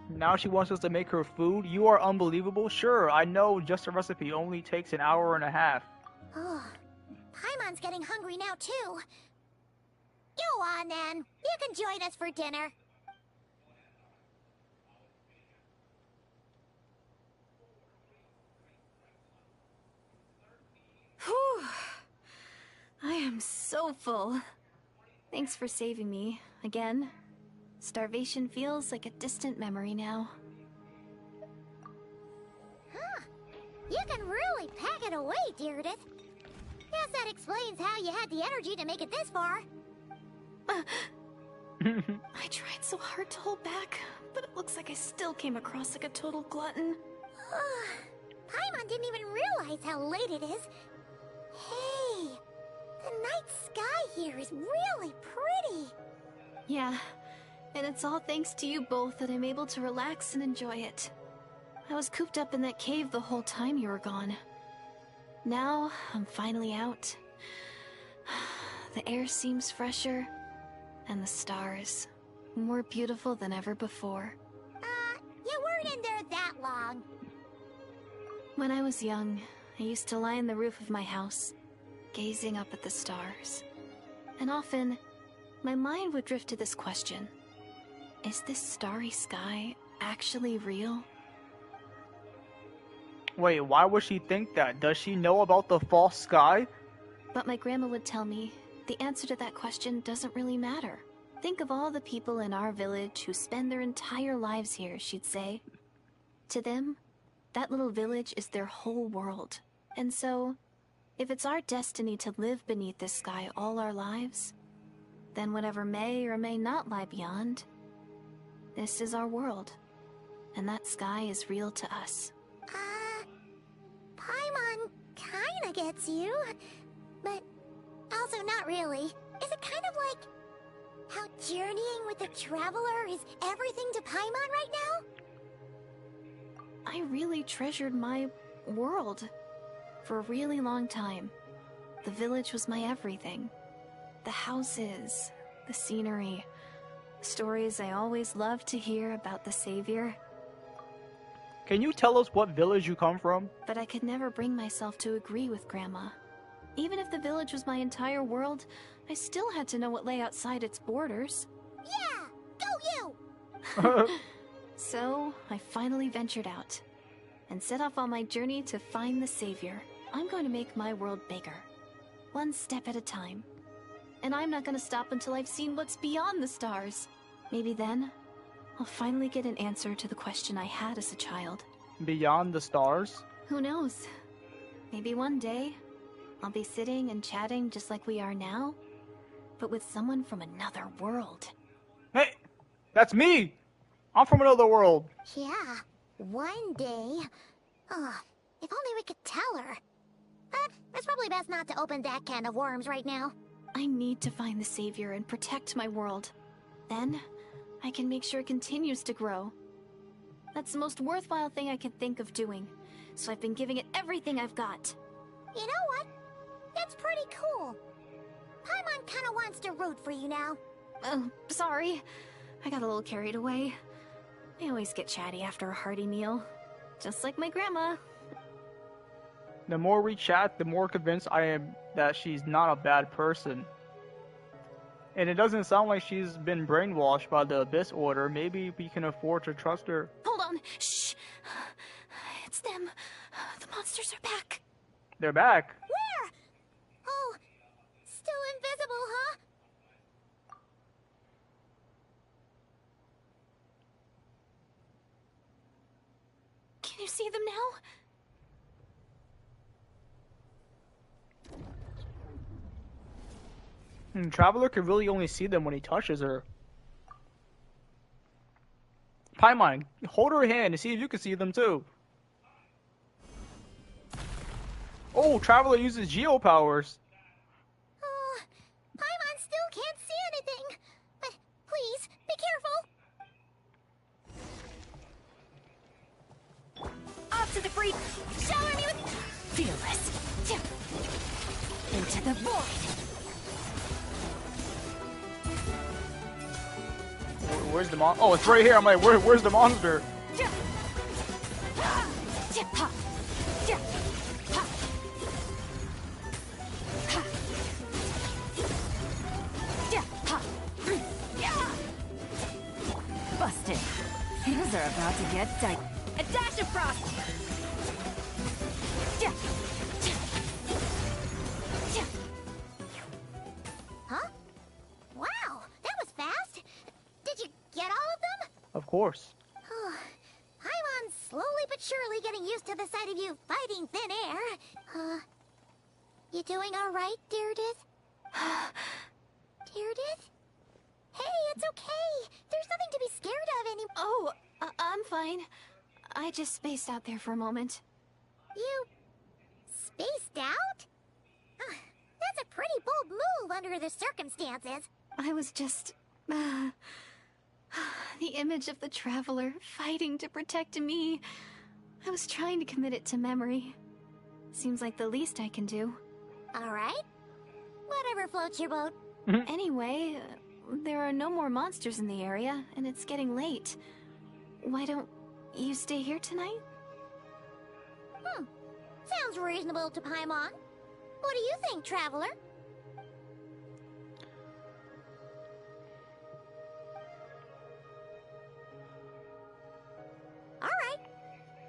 Now she wants us to make her food? You are unbelievable. Sure, I know just a recipe only takes an hour and a half. Oh, Paimon's getting hungry now, too. Go on, then. You can join us for dinner. Whew. I am so full. Thanks for saving me, again. Starvation feels like a distant memory now. Huh. You can really pack it away, Deirdith. Guess that explains how you had the energy to make it this far. I tried so hard to hold back, but it looks like I still came across like a total glutton. Paimon didn't even realize how late it is. Hey, the night sky here is really pretty. Yeah, and it's all thanks to you both that I'm able to relax and enjoy it. I was cooped up in that cave the whole time you were gone. Now, I'm finally out. The air seems fresher, and the stars more beautiful than ever before. You weren't in there that long. When I was young, I used to lie on the roof of my house, gazing up at the stars. And often, my mind would drift to this question. Is this starry sky actually real? Wait, why would she think that? Does she know about the false sky? But my grandma would tell me, the answer to that question doesn't really matter. Think of all the people in our village who spend their entire lives here, she'd say. To them, that little village is their whole world. And so, if it's our destiny to live beneath this sky all our lives, then whatever may or may not lie beyond, this is our world. And that sky is real to us. Paimon kinda gets you, but also not really. Is it kind of like how journeying with the Traveler is everything to Paimon right now? I really treasured my world for a really long time. The village was my everything. The houses, the scenery, the stories I always loved to hear about the Savior. Can you tell us what village you come from? But I could never bring myself to agree with Grandma. Even if the village was my entire world, I still had to know what lay outside its borders. Yeah! Go you! So, I finally ventured out and set off on my journey to find the Savior. I'm going to make my world bigger, one step at a time. And I'm not going to stop until I've seen what's beyond the stars. Maybe then, I'll finally get an answer to the question I had as a child. Beyond the stars? Who knows? Maybe one day, I'll be sitting and chatting just like we are now, but with someone from another world. Hey, that's me! I'm from another world. Yeah, one day. Oh, if only we could tell her. But it's probably best not to open that can of worms right now. I need to find the Savior and protect my world. Then, I can make sure it continues to grow. That's the most worthwhile thing I can think of doing, so I've been giving it everything I've got. You know what? That's pretty cool. Paimon kinda wants to root for you now. Oh, sorry. I got a little carried away. I always get chatty after a hearty meal. Just like my grandma. The more we chat, the more convinced I am that she's not a bad person. And it doesn't sound like she's been brainwashed by the Abyss Order. Maybe we can afford to trust her. Hold on. Shh. It's them. The monsters are back. They're back. Where? Oh, still invisible, huh? Can you see them now? Traveler can really only see them when he touches her. Paimon, hold her hand and see if you can see them too. Oh, Traveler uses geo powers. Oh, Paimon still can't see anything. But please, be careful. the void. Where's the mon? Oh, it's right here. I'm like, where's the monster? Busted. Things are about to get tight. A dash of frost. Huh? Wow, that was fast. Did you get all of them? Of course. Paimon's slowly but surely getting used to the sight of you fighting thin air. You doing all right, Deirdith? Deirdith? Hey, it's okay. There's nothing to be scared of anymore. Oh, I'm fine. I just spaced out there for a moment. You spaced out? That's a pretty bold move under the circumstances. I was just... the image of the Traveler fighting to protect me. I was trying to commit it to memory. Seems like the least I can do. All right. Whatever floats your boat. Anyway, there are no more monsters in the area, and it's getting late. Why don't you stay here tonight? Sounds reasonable to Paimon. What do you think, Traveler? All right.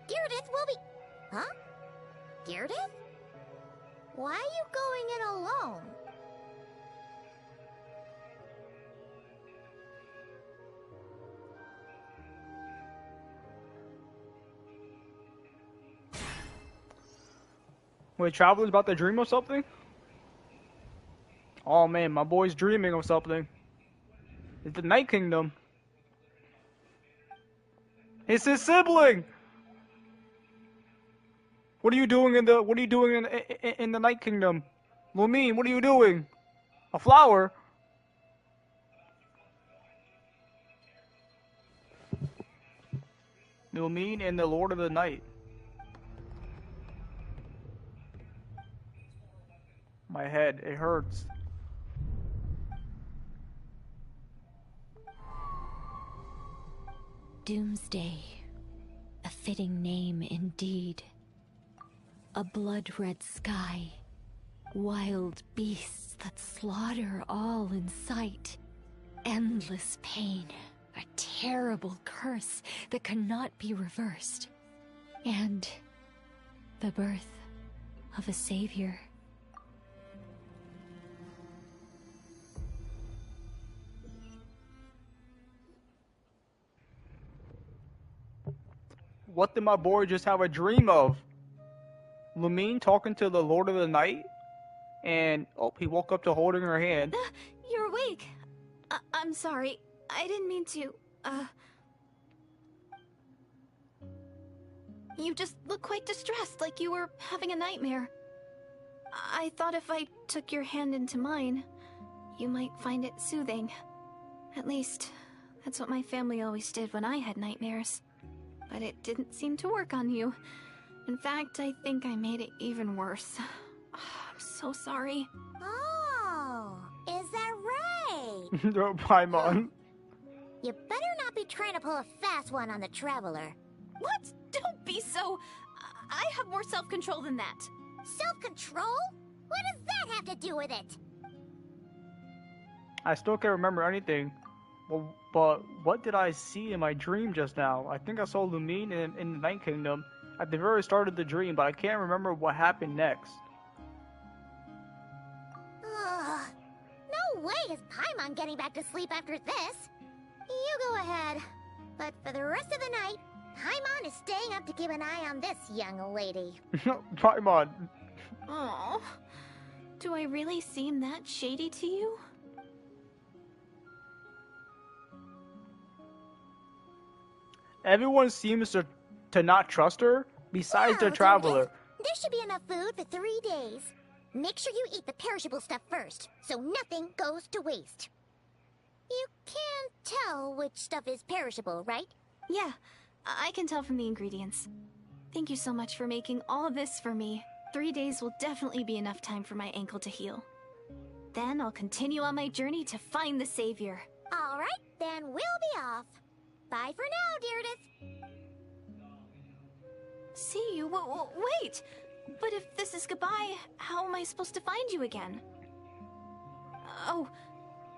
Deirdith will be... Huh? Deirdith? Why are you going in alone? Wait, Traveler's about to dream of something? Oh man, my boy's dreaming of something. It's the Night Kingdom. It's his sibling. What are you doing in the Night Kingdom? Lumine, what are you doing? A flower? Lumine and the Lord of the Night. My head, it hurts. Doomsday. A fitting name indeed. A blood-red sky. Wild beasts that slaughter all in sight. Endless pain. A terrible curse that cannot be reversed. And the birth of a savior. What did my boy just have a dream of? Lumine talking to the Lord of the Night? And, oh, he woke up to holding her hand. You're awake. I'm sorry. I didn't mean to, You just look quite distressed, like you were having a nightmare. I thought if I took your hand into mine, you might find it soothing. At least, that's what my family always did when I had nightmares. But it didn't seem to work on you. In fact, I think I made it even worse. I'm so sorry. Oh, is that right? No, Paimon. You better not be trying to pull a fast one on the Traveler. What? Don't be so... I have more self-control than that. Self-control? What does that have to do with it? I still can't remember anything. Well, but what did I see in my dream just now? I think I saw Lumine in the Night Kingdom at the very start of the dream, but I can't remember what happened next. No way is Paimon getting back to sleep after this. You go ahead. But for the rest of the night, Paimon is staying up to keep an eye on this young lady. Paimon. Oh, do I really seem that shady to you? Everyone seems to not trust her, besides the Traveler. There should be enough food for 3 days. Make sure you eat the perishable stuff first, so nothing goes to waste. You can't tell which stuff is perishable, right? Yeah, I can tell from the ingredients. Thank you so much for making all of this for me. 3 days will definitely be enough time for my ankle to heal. Then I'll continue on my journey to find the savior. Alright, then we'll be off. Bye for now, Deirdre. See you? Wait! But if this is goodbye, how am I supposed to find you again? Oh,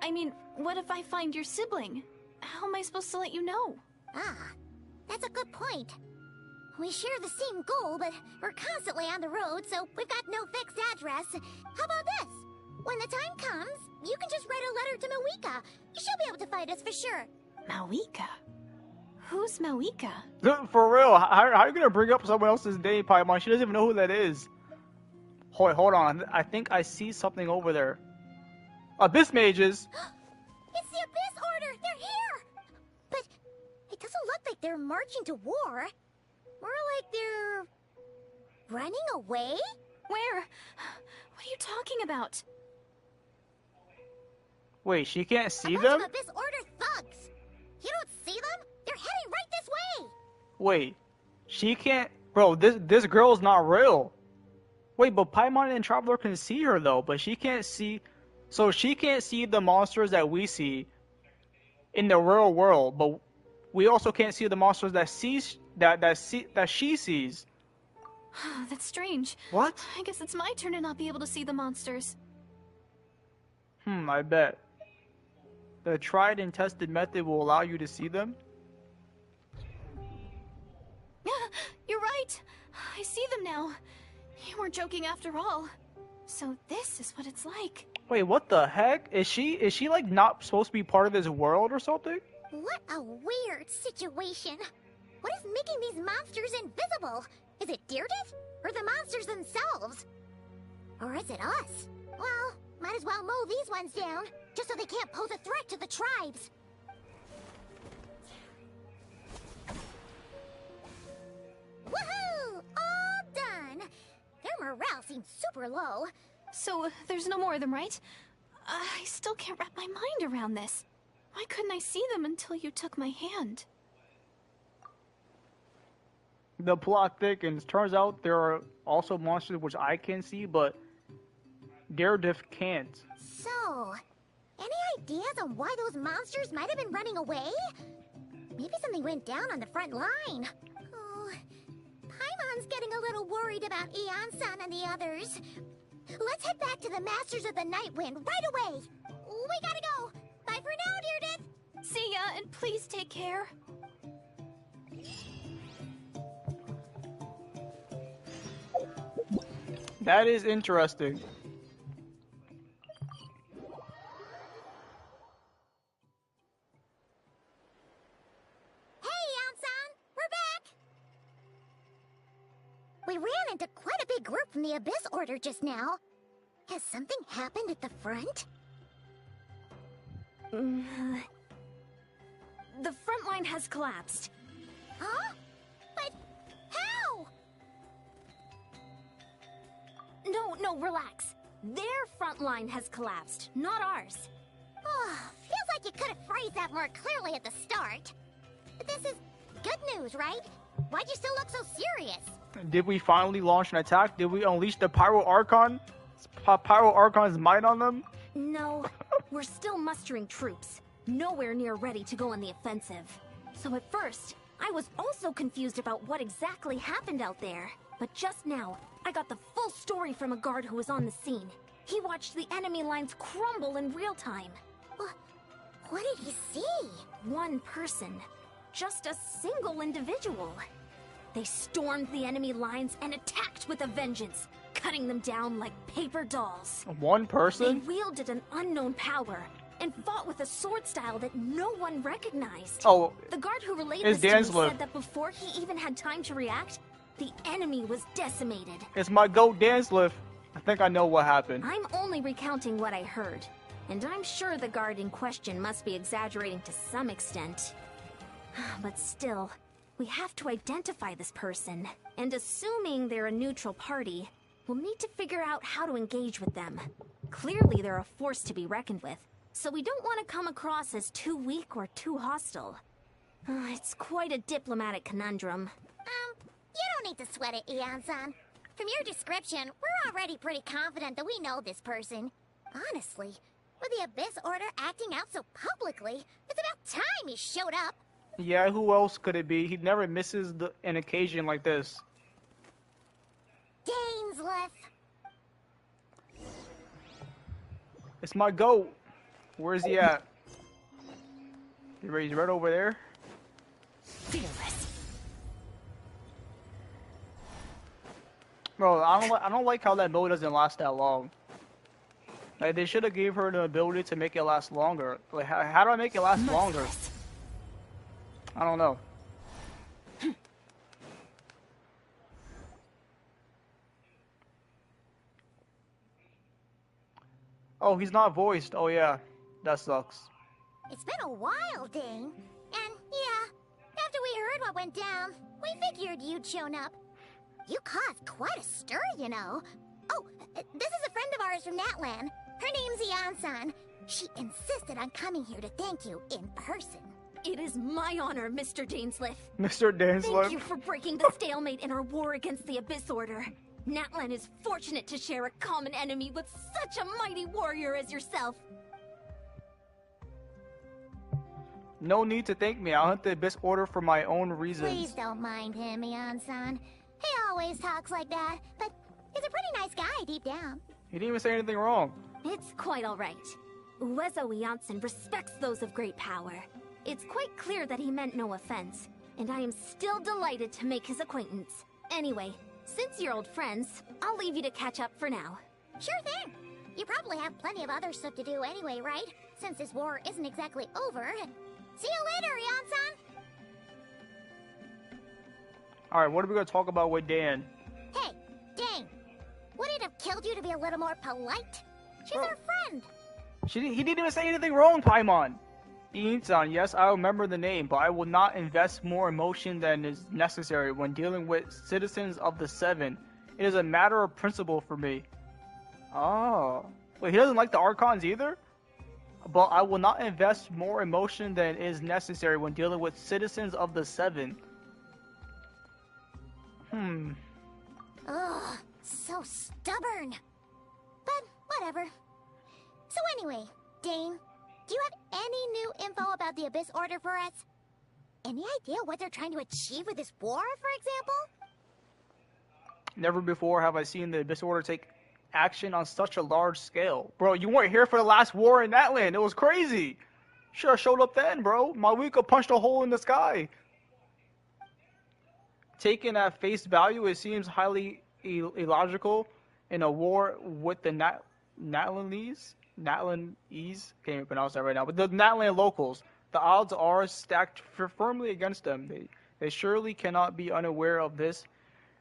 I mean, what if I find your sibling? How am I supposed to let you know? Ah, that's a good point. We share the same goal, but we're constantly on the road, so we've got no fixed address. How about this? When the time comes, you can just write a letter to Mawika. She'll be able to find us for sure. Mawika? Who's Mawika? For real, how are you gonna bring up someone else's name, Paimon? She doesn't even know who that is. Hold on, I think I see something over there. Abyss mages! It's the Abyss Order! They're here! But it doesn't look like they're marching to war. More like they're running away? Where? What are you talking about? Wait, she can't see A bunch them? of Abyss Order thugs! You don't see them? They're heading right this way! Wait, she can't... Bro, this girl's not real. Wait, but Paimon and Traveler can see her though, but she can't see... So she can't see the monsters that we see in the real world, but we also can't see the monsters that she sees. That's strange. What? I guess it's my turn to not be able to see the monsters. I bet. The tried and tested method will allow you to see them? You're right. I see them now. You weren't joking after all. So this is what it's like. Wait, what the heck? Is she like not supposed to be part of this world or something? What a weird situation. What is making these monsters invisible? Is it Deirdre? Or the monsters themselves? Or is it us? Well, might as well mow these ones down, just so they can't pose a threat to the tribes. Woohoo! All done! Their morale seems super low. So there's no more of them, right? I still can't wrap my mind around this. Why couldn't I see them until you took my hand? The plot thickens. Turns out there are also monsters which I can see, but Daredevil can't. So, any ideas on why those monsters might have been running away? Maybe something went down on the front line. Oh, Paimon's getting a little worried about Eon-san and the others. Let's head back to the Masters of the Night Wind right away. We gotta go. Bye for now, Deirdre. See ya, and please take care. That is interesting. Hey, Eon-san, we're back. We ran into quite a big group from the Abyss Order just now. Has something happened at the front? The front line has collapsed. Huh? But how? No, relax. Their front line has collapsed, not ours. Oh, feels like you could have phrased that more clearly at the start. But this is good news, right? Why'd you still look so serious? Did we finally launch an attack? Did we unleash the Pyro Archon? Pyro Archon's might on them? No, we're still mustering troops. Nowhere near ready to go on the offensive. So at first, I was also confused about what exactly happened out there. But just now, I got the full story from a guard who was on the scene. He watched the enemy lines crumble in real time. What did he see? One person. Just a single individual. They stormed the enemy lines and attacked with a vengeance, cutting them down like paper dolls. One They person? wielded an unknown power and fought with a sword style that no one recognized. Oh, The guard who relayed it's this to me Danslip. said that before he even had time to react, the enemy was decimated. It's my goat Dansliff. I think I know what happened. I'm only recounting what I heard, and I'm sure the guard in question must be exaggerating to some extent. But still, we have to identify this person, and assuming they're a neutral party, we'll need to figure out how to engage with them. Clearly they're a force to be reckoned with, so we don't want to come across as too weak or too hostile. It's quite a diplomatic conundrum. You don't need to sweat it, Eon-san. From your description, we're already pretty confident that we know this person. Honestly, with the Abyss Order acting out so publicly, it's about time he showed up. Yeah, who else could it be? He never misses an occasion like this. Dainsleif. It's my goat. Where's he at? He's right over there. Fearless. Bro, I don't like how that ability doesn't last that long. Like, they should have gave her the ability to make it last longer. Like, how do I make it last longer? I don't know. Oh, he's not voiced. Oh yeah, that sucks. It's been a while, Dane. And yeah, after we heard what went down, we figured you'd shown up. You caused quite a stir, you know. Oh, this is a friend of ours from Natlan. Her name's Ian-san. She insisted on coming here to thank you in person. It is my honor, Mr. Dainsleif. Mr. Dainsleif. Thank you for breaking the stalemate in our war against the Abyss Order. Natlan is fortunate to share a common enemy with such a mighty warrior as yourself. No need to thank me. I'll hunt the Abyss Order for my own reasons. Please don't mind him, Ian-san. He always talks like that, but he's a pretty nice guy deep down. He didn't even say anything wrong. It's quite all right. Uezo Janssen respects those of great power. It's quite clear that he meant no offense, and I am still delighted to make his acquaintance. Anyway, since you're old friends, I'll leave you to catch up for now. Sure thing. You probably have plenty of other stuff to do anyway, right? Since this war isn't exactly over. See you later, Ian-san! Alright, what are we going to talk about with Dan? Hey, Dane! Would it have killed you to be a little more polite? She's our friend! He didn't even say anything wrong, Paimon! Ian-san, yes, I remember the name, but I will not invest more emotion than is necessary when dealing with citizens of the Seven. It is a matter of principle for me. Oh. Wait, he doesn't like the Archons either? But I will not invest more emotion than is necessary when dealing with citizens of the Seven. Ugh, so stubborn. But whatever. So anyway, Dane, do you have any new info about the Abyss Order for us? Any idea what they're trying to achieve with this war, for example? Never before have I seen the Abyss Order take action on such a large scale. Bro, you weren't here for the last war in that land. It was crazy. Should have showed up then, bro. Mawika punched a hole in the sky. Taken at face value, it seems highly illogical in a war with the Natlanese? Natlanese? Can't even pronounce that right now. But the Natlan locals. The odds are stacked firmly against them. They surely cannot be unaware of this.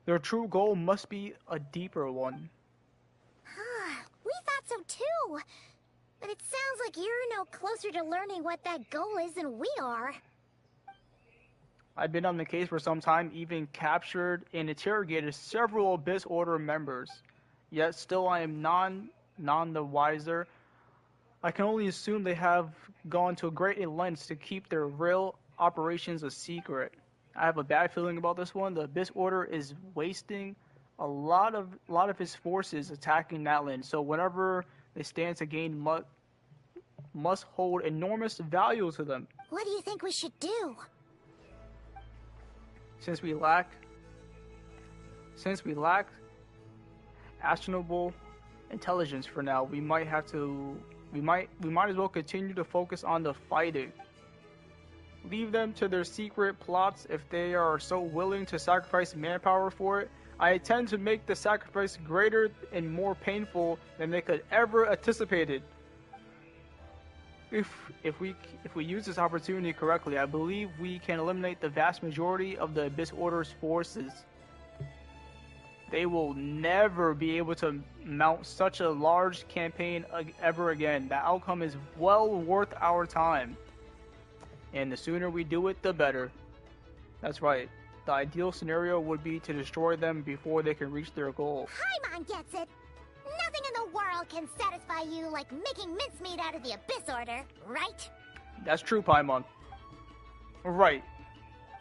Their true goal must be a deeper one. We thought so too. But it sounds like you're no closer to learning what that goal is than we are. I've been on the case for some time, even captured and interrogated several Abyss Order members. Yet still I am none the wiser. I can only assume they have gone to great lengths to keep their real operations a secret. I have a bad feeling about this one. The Abyss Order is wasting a lot of his forces attacking Natlan, so whenever they stand to gain must hold enormous value to them. What do you think we should do? Since we lack actionable intelligence for now, we might as well continue to focus on the fighting. Leave them to their secret plots if they are so willing to sacrifice manpower for it. I intend to make the sacrifice greater and more painful than they could ever anticipated. If we use this opportunity correctly, I believe we can eliminate the vast majority of the Abyss Order's forces. They will never be able to mount such a large campaign ever again. The outcome is well worth our time. And the sooner we do it, the better. That's right. The ideal scenario would be to destroy them before they can reach their goal. Paimon gets it. Nothing in the world can satisfy you like making mincemeat out of the Abyss Order, right? That's true, Paimon. Right.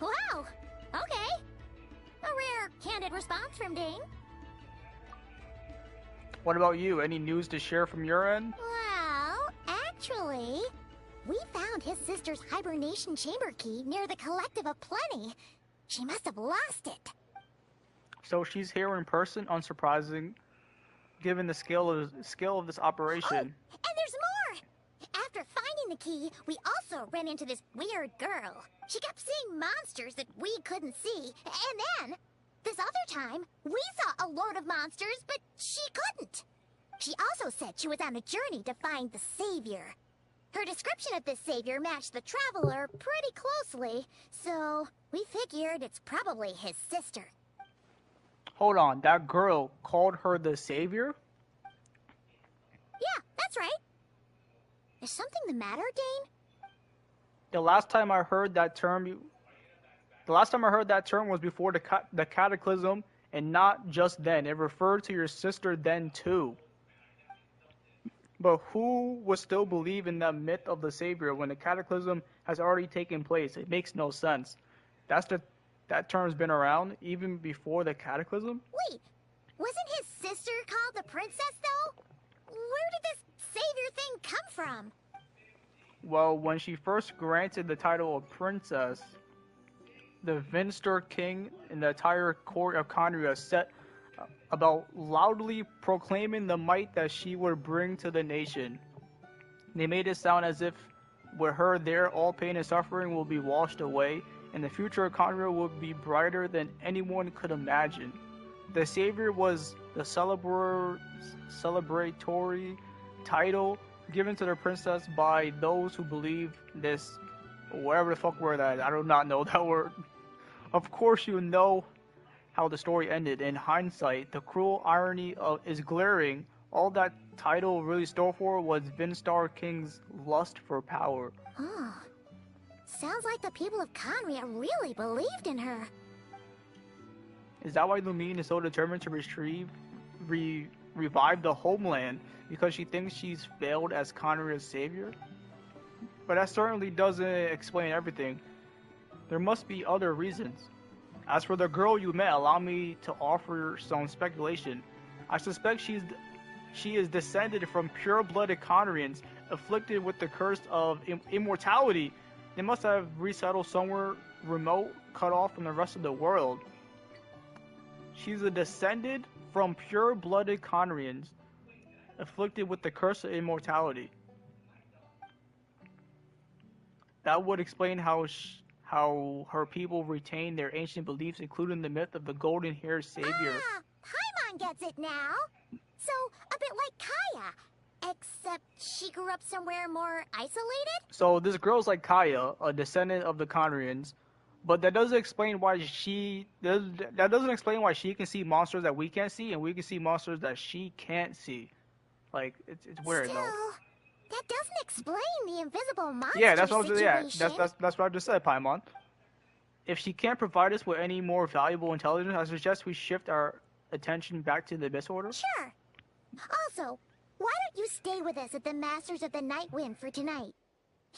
Wow. Okay. A rare, candid response from Dane. What about you? Any news to share from your end? Well, actually, we found his sister's hibernation chamber key near the Collective of Plenty. She must have lost it. So she's here in person, unsurprising, given the scale of this operation. Oh, and there's more! After finding the key, we also ran into this weird girl. She kept seeing monsters that we couldn't see, and then, this other time, we saw a load of monsters, but she couldn't. She also said she was on a journey to find the Savior. Her description of this Savior matched the Traveler pretty closely, so we figured it's probably his sister. Hold on, that girl called her the Savior? Yeah, that's right. Is something the matter, Dane? The last time I heard that term was before the Cataclysm, and not just then. It referred to your sister then too. But who would still believe in that myth of the Savior when the Cataclysm has already taken place? It makes no sense. That term's been around even before the Cataclysm? Wait, wasn't his sister called the Princess, though? Where did this Savior thing come from? Well, when she first granted the title of Princess, the Vinster King and the entire court of Conria set about loudly proclaiming the might that she would bring to the nation. They made it sound as if with her there, all pain and suffering will be washed away, and the future of Conria will be brighter than anyone could imagine. The Savior was the celebratory title given to the princess by those who believe this, whatever the fuck word that is. I do not know that word. Of course you know how the story ended. In hindsight, the cruel irony is glaring. All that title really stood for was Vinstar King's lust for power. Oh, sounds like the people of Conria really believed in her. Is that why Lumine is so determined to revive the homeland? Because she thinks she's failed as Conria's savior? But that certainly doesn't explain everything. There must be other reasons. As for the girl you met, allow me to offer some speculation. I suspect she is descended from pure-blooded Conrians, afflicted with the curse of immortality. They must have resettled somewhere remote, cut off from the rest of the world. She's a descendant from pure-blooded Conrians, afflicted with the curse of immortality. That would explain how her people retain their ancient beliefs, including the myth of the golden-haired savior. Ah, Paimon gets it now. So, a bit like Kaya, except she grew up somewhere more isolated? So this girl's like Kaya, a descendant of the Conrians, but that doesn't explain why she can see monsters that we can't see, and we can see monsters that she can't see. Like, it's weird. Still, though. that doesn't explain the invisible monster Yeah, that's what situation. that's what I just said, Paimon. If she can't provide us with any more valuable intelligence, I suggest we shift our attention back to the Abyss Order. Sure. Also, why don't you stay with us at the Masters of the Night Wind for tonight?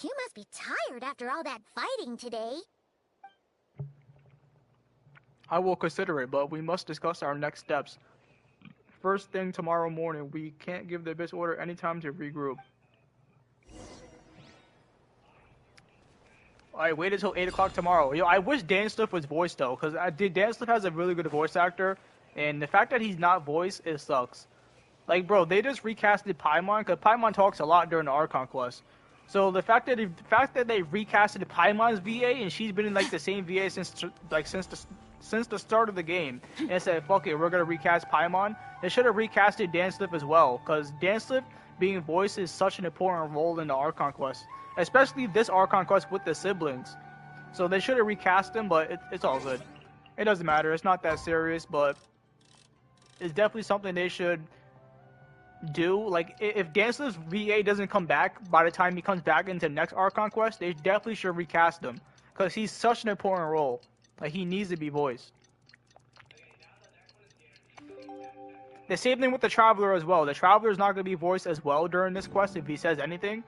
You must be tired after all that fighting today. I will consider it, but we must discuss our next steps. First thing tomorrow morning, we can't give the Abyss Order any time to regroup. Alright, wait until 8 o'clock tomorrow. Yo, I wish Dan Sliff was voiced though, because Dan Sliff has a really good voice actor, and the fact that he's not voiced, it sucks. Like, bro, they just recasted Paimon, because Paimon talks a lot during the Archon quest. So the fact that they recasted Paimon's VA, and she's been in like the same VA since the start of the game, and said, fuck it, we're gonna recast Paimon. They should have recasted Dan Sliff as well, because Dan Sliff being voiced is such an important role in the Archon quest, especially this Archon quest with the siblings. So they should have recast him, but it's all good. It doesn't matter. It's not that serious, but it's definitely something they should do. Like, if Dan Sliff's VA doesn't come back by the time he comes back into the next Archon quest, they definitely should recast him, because he's such an important role. Like, he needs to be voiced. The same thing with the Traveler as well. The Traveler is not going to be voiced as well during this quest if he says anything.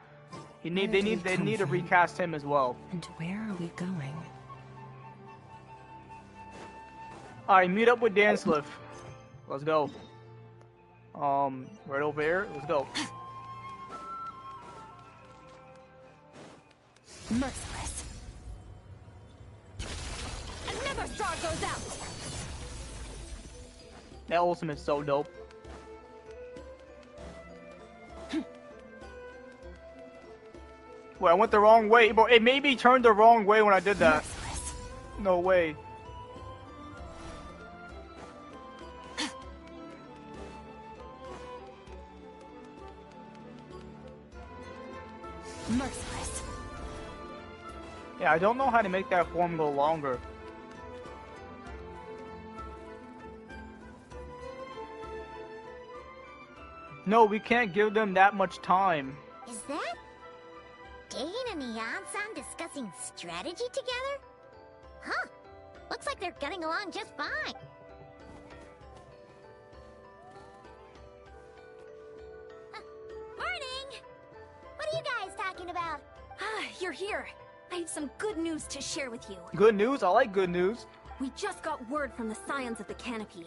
They need to recast him as well. And where are we going? Alright, meet up with Dan Sliff. Let's go. Right over here. Let's go. Merciless. Another star goes out. That ultimate's so dope. Well, I went the wrong way, but it maybe turned the wrong way when I did that. Merciless. No way. Merciless. Yeah, I don't know how to make that form go longer. No, we can't give them that much time. Is that Dane and Eon-san discussing strategy together? Huh. Looks like they're getting along just fine. Morning! What are you guys talking about? Ah, you're here. I have some good news to share with you. Good news? I like good news. We just got word from the Scions of the Canopy.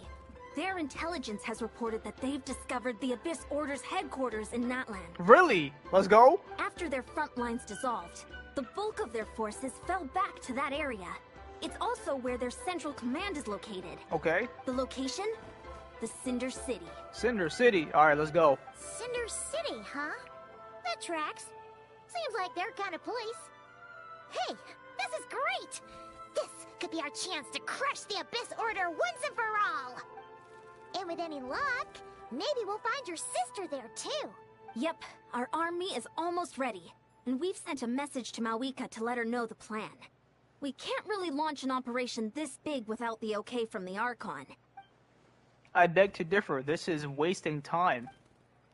Their intelligence has reported that they've discovered the Abyss Order's headquarters in Natland. Really? Let's go. After their front lines dissolved, the bulk of their forces fell back to that area. It's also where their central command is located. Okay. The location? The Cinder City. Cinder City. Alright, let's go. Cinder City, huh? That tracks. Seems like their kind of place. Hey, this is great! This could be our chance to crush the Abyss Order once and for all! And with any luck, maybe we'll find your sister there too. Yep, our army is almost ready. And we've sent a message to Malika to let her know the plan. We can't really launch an operation this big without the okay from the Archon. I beg to differ. This is wasting time.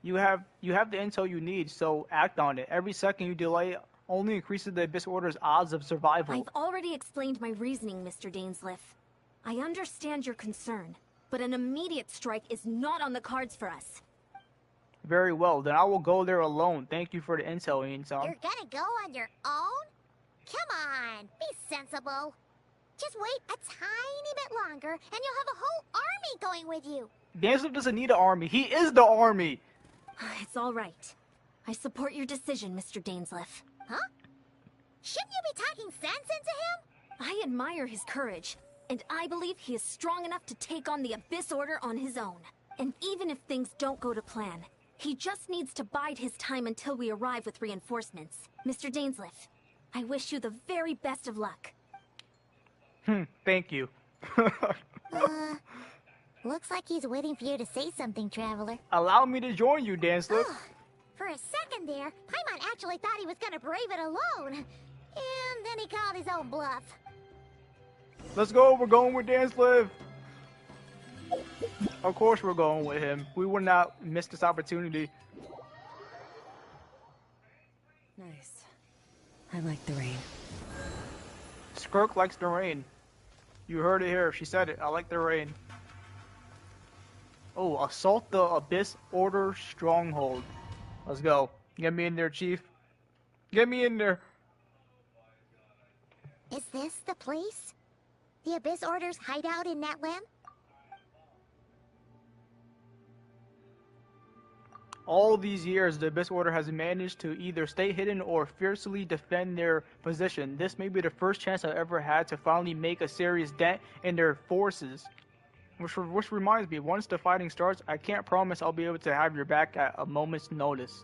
You have the intel you need, so act on it. Every second you delay only increases the Abyss Order's odds of survival. I've already explained my reasoning, Mr. Dainsleif. I understand your concern, but an immediate strike is not on the cards for us. Very well, then I will go there alone. Thank you for the intel, Ian-san. You're gonna go on your own? Come on, be sensible. Just wait a tiny bit longer, and you'll have a whole army going with you. Dainsleif doesn't need an army. He is the army. It's all right. I support your decision, Mr. Dainsleif. Huh? Shouldn't you be talking sense into him? I admire his courage, and I believe he is strong enough to take on the Abyss Order on his own. And even if things don't go to plan, he just needs to bide his time until we arrive with reinforcements. Mr. Dainsleif, I wish you the very best of luck. Thank you. Looks like he's waiting for you to say something, Traveler. Allow me to join you, Dainsleif. For a second there, Paimon actually thought he was gonna brave it alone. And then he called his own bluff. Let's go. We're going with Dainsleif. Of course we're going with him. We would not miss this opportunity. Nice. I like the rain. Skirk likes the rain. You heard it here. She said it. I like the rain. Oh, assault the Abyss Order stronghold. Let's go. Get me in there, Chief. Get me in there. Is this the place? The Abyss Order's hideout in Natland? All these years, the Abyss Order has managed to either stay hidden or fiercely defend their position. This may be the first chance I've ever had to finally make a serious dent in their forces. Which reminds me, once the fighting starts, I can't promise I'll be able to have your back at a moment's notice.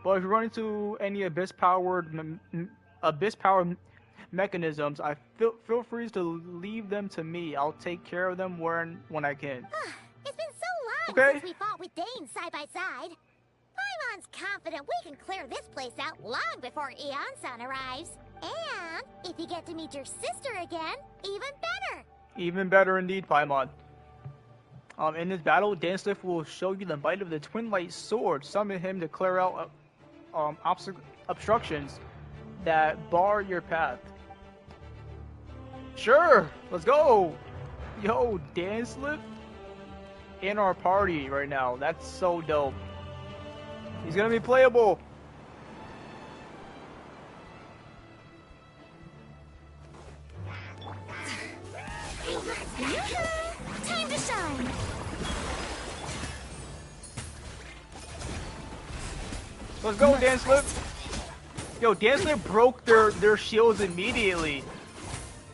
But if you run into any abyss-powered mechanisms, feel free to leave them to me. I'll take care of them when I can. It's been so long Okay. since we fought with Dane side by side. Paimon's confident we can clear this place out long before Eon-san arrives. And if you get to meet your sister again, even better. Even better indeed, Paimon. In this battle, Dainsleif will show you the might of the Twin Light Sword. Summon him to clear out obstructions that bar your path. Sure, let's go. Yo, Dainsleif in our party right now. That's so dope. He's gonna be playable. Time to shine! Let's go, Dan Slip. Yo, Dan Slip broke their shields immediately.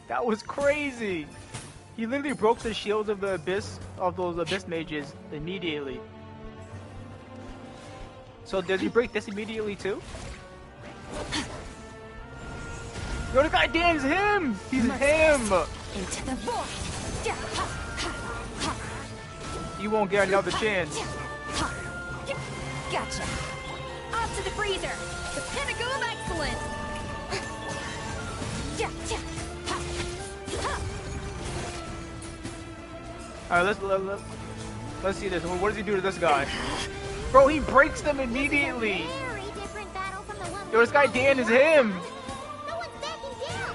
That was crazy. He literally broke the shields of the abyss of those abyss mages immediately. So does he break this immediately too? Yo, the guy Dan's him. He's him. Into the void. You won't get another chance. Gotcha. Off to the freezer. The pinnacle of excellence. All right, let's see this. What does he do to this guy? Bro, he breaks them immediately. Very different battle from the one Yo, this guy Dan is him. No one's backing down.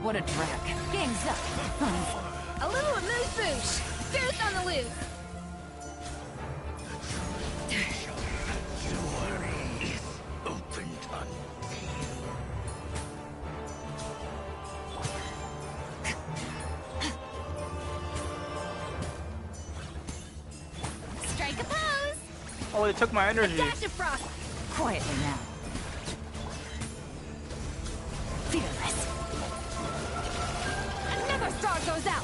What a drag. Game's up. A little amuse-bouche. Boost on the loose. Strike a pose. Oh, it took my energy. Dash of frost. Quietly now. Fearless. Another star goes out.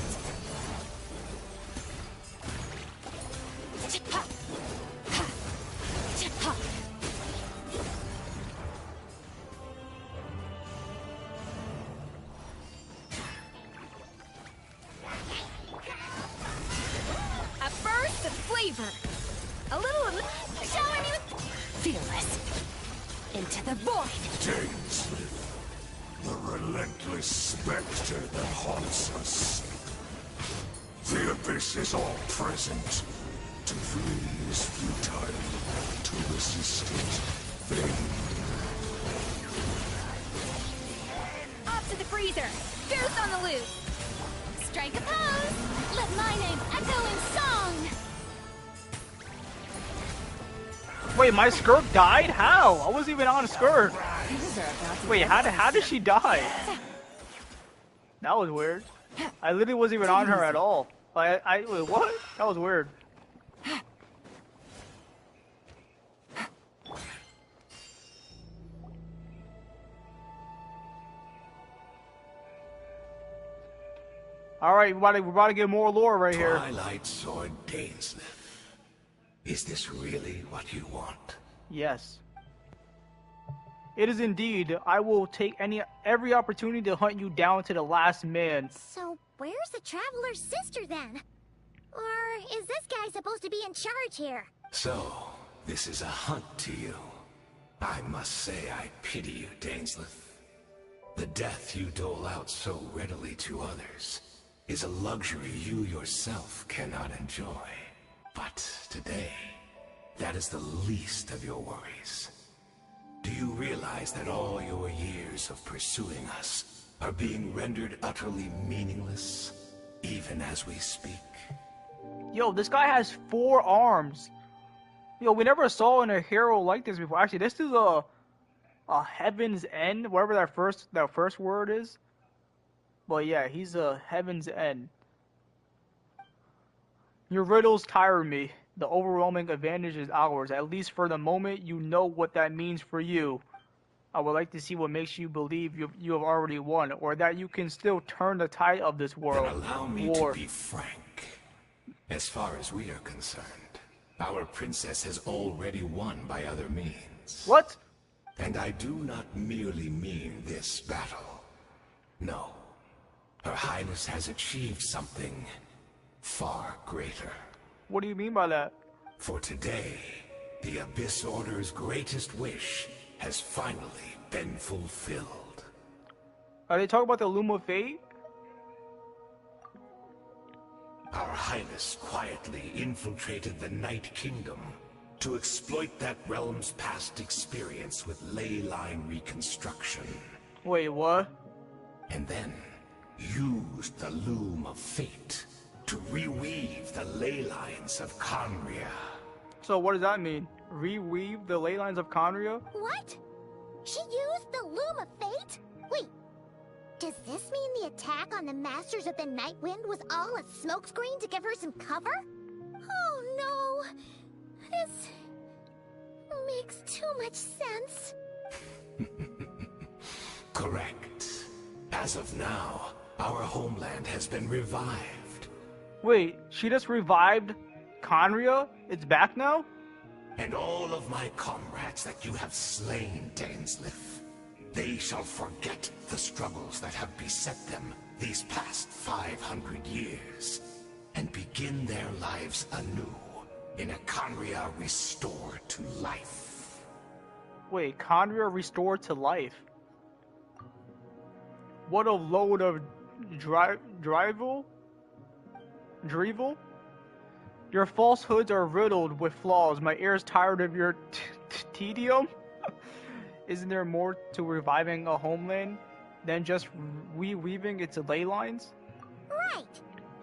A burst of flavor. A little showing you. Fearless. Into the void. Dainsleif, the relentless specter that haunts us. The abyss is all present. To flee is futile. To resist it, vain. Off to the freezer. Boost on the loose. Strike a pose. Let my name echo in song. Wait, my skirt died? How? I wasn't even on a skirt. Wait, how did she die? That was weird. I literally wasn't even on her at all. Like, wait, what? That was weird. Alright, we're about to get more lore right here. Twilight Sword Dainsleif. Is this really what you want? Yes. It is indeed. I will take every opportunity to hunt you down to the last man. So, where's the Traveler's sister then? Or is this guy supposed to be in charge here? So, this is a hunt to you. I must say I pity you, Dainsleif. The death you dole out so readily to others is a luxury you yourself cannot enjoy. But today, that is the least of your worries. Do you realize that all your years of pursuing us are being rendered utterly meaningless, even as we speak? Yo, this guy has 4 arms. Yo, we never saw a hero like this before. Actually, this is a Heaven's End, whatever that first word is. But yeah, he's a Heaven's End. Your riddles tire me. The overwhelming advantage is ours. At least for the moment, you know what that means for you. I would like to see what makes you believe you have already won, or that you can still turn the tide of this world. Then allow me to be frank. As far as we are concerned, our princess has already won by other means. What? And I do not merely mean this battle. No. Her Highness has achieved something far greater. What do you mean by that? For today, the Abyss Order's greatest wish has finally been fulfilled. Are they talking about the Loom of Fate? Our Highness quietly infiltrated the Night Kingdom to exploit that realm's past experience with ley line reconstruction. Wait, what? And then used the Loom of Fate to reweave the ley lines of Conria. So what does that mean? reweave the ley lines of Conria? What? She used the Loom of Fate? Wait, does this mean the attack on the Masters of the Night Wind was all a smokescreen to give her some cover? Oh no! This makes too much sense. Correct. As of now, our homeland has been revived. Wait, she just revived Conria? It's back now? And all of my comrades that you have slain, Dainsleif, they shall forget the struggles that have beset them these past 500 years, and begin their lives anew in a Conria restored to life. Wait, Conria restored to life? What a load of drivel? Your falsehoods are riddled with flaws. My ear's tired of your tedium. Isn't there more to reviving a homeland than just reweaving its ley lines? Right.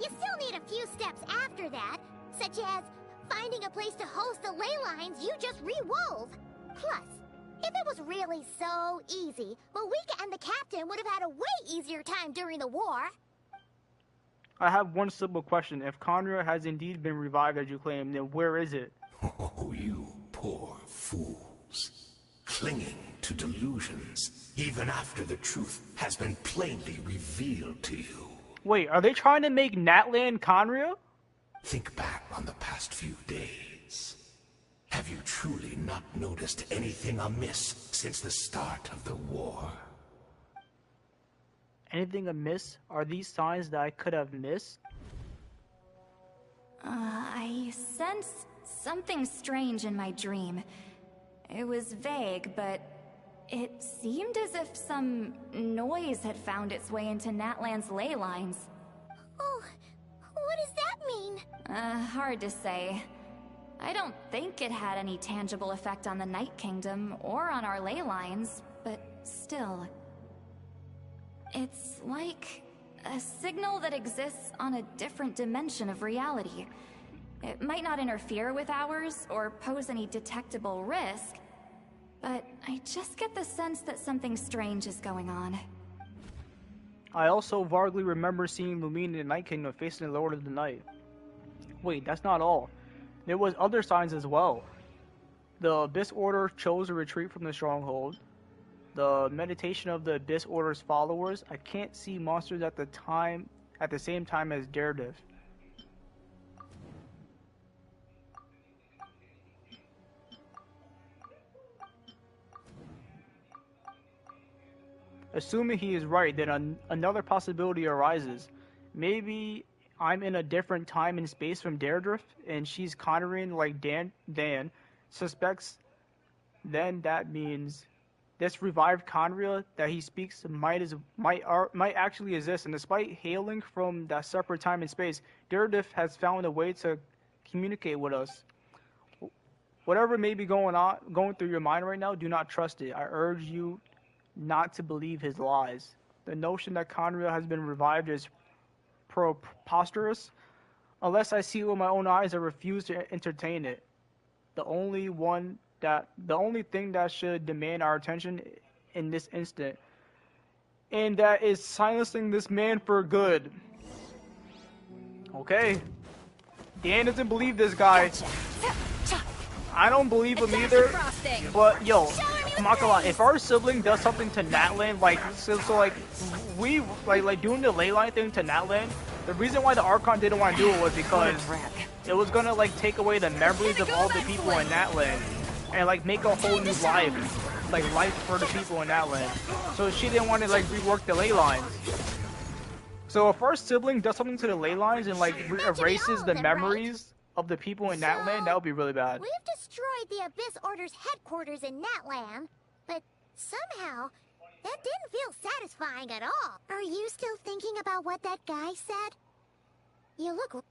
You still need a few steps after that, such as finding a place to host the ley lines you just rewove. Plus, if it was really so easy, Moeka and the captain would have had a way easier time during the war. I have one simple question. If Conria has indeed been revived as you claim, then where is it? Oh, you poor fools. Clinging to delusions, even after the truth has been plainly revealed to you. Wait, are they trying to make Natlan Conria? Think back on the past few days. Have you truly not noticed anything amiss since the start of the war? Anything amiss? Are these signs that I could have missed? I sensed something strange in my dream. It was vague, but it seemed as if some noise had found its way into Natlan's ley lines. Oh, what does that mean? Hard to say. I don't think it had any tangible effect on the Night Kingdom or on our ley lines, but still. It's like a signal that exists on a different dimension of reality. It might not interfere with ours or pose any detectable risk, but I just get the sense that something strange is going on. I also vaguely remember seeing Lumine in the Night Kingdom facing the Lord of the Night. Wait, that's not all. There was other signs as well. The Abyss Order chose to retreat from the stronghold. The meditation of the Abyss Order's followers. I can't see monsters at the same time as Daredevil. Assuming he is right, then another possibility arises. Maybe I'm in a different time and space from Daredrift, and she's Conrian like Dan suspects. Then that means this revived Conria that he speaks might actually exist. And despite hailing from that separate time and space, Daredrift has found a way to communicate with us. Whatever may be going through your mind right now, do not trust it. I urge you not to believe his lies. The notion that Conria has been revived is preposterous. Unless I see it with my own eyes, I refuse to entertain it. The only thing that should demand our attention in this instant, and that is silencing this man for good. Okay. Dan doesn't believe this guy. I don't believe him either. But yo, I'm not gonna lie, if our sibling does something to Natlan, like we doing the ley line thing to Natlan, the reason why the Archon didn't want to do it was because it was gonna take away the memories of all the people in Natlan and make a whole new life for the people in Natlan. So she didn't want to rework the ley lines. So if our sibling does something to the ley lines and erases the memories of the people in Natlan, that would be really bad. We've destroyed the Abyss Order's headquarters in Natlan, but somehow that didn't feel satisfying at all. Are you still thinking about what that guy said? You look...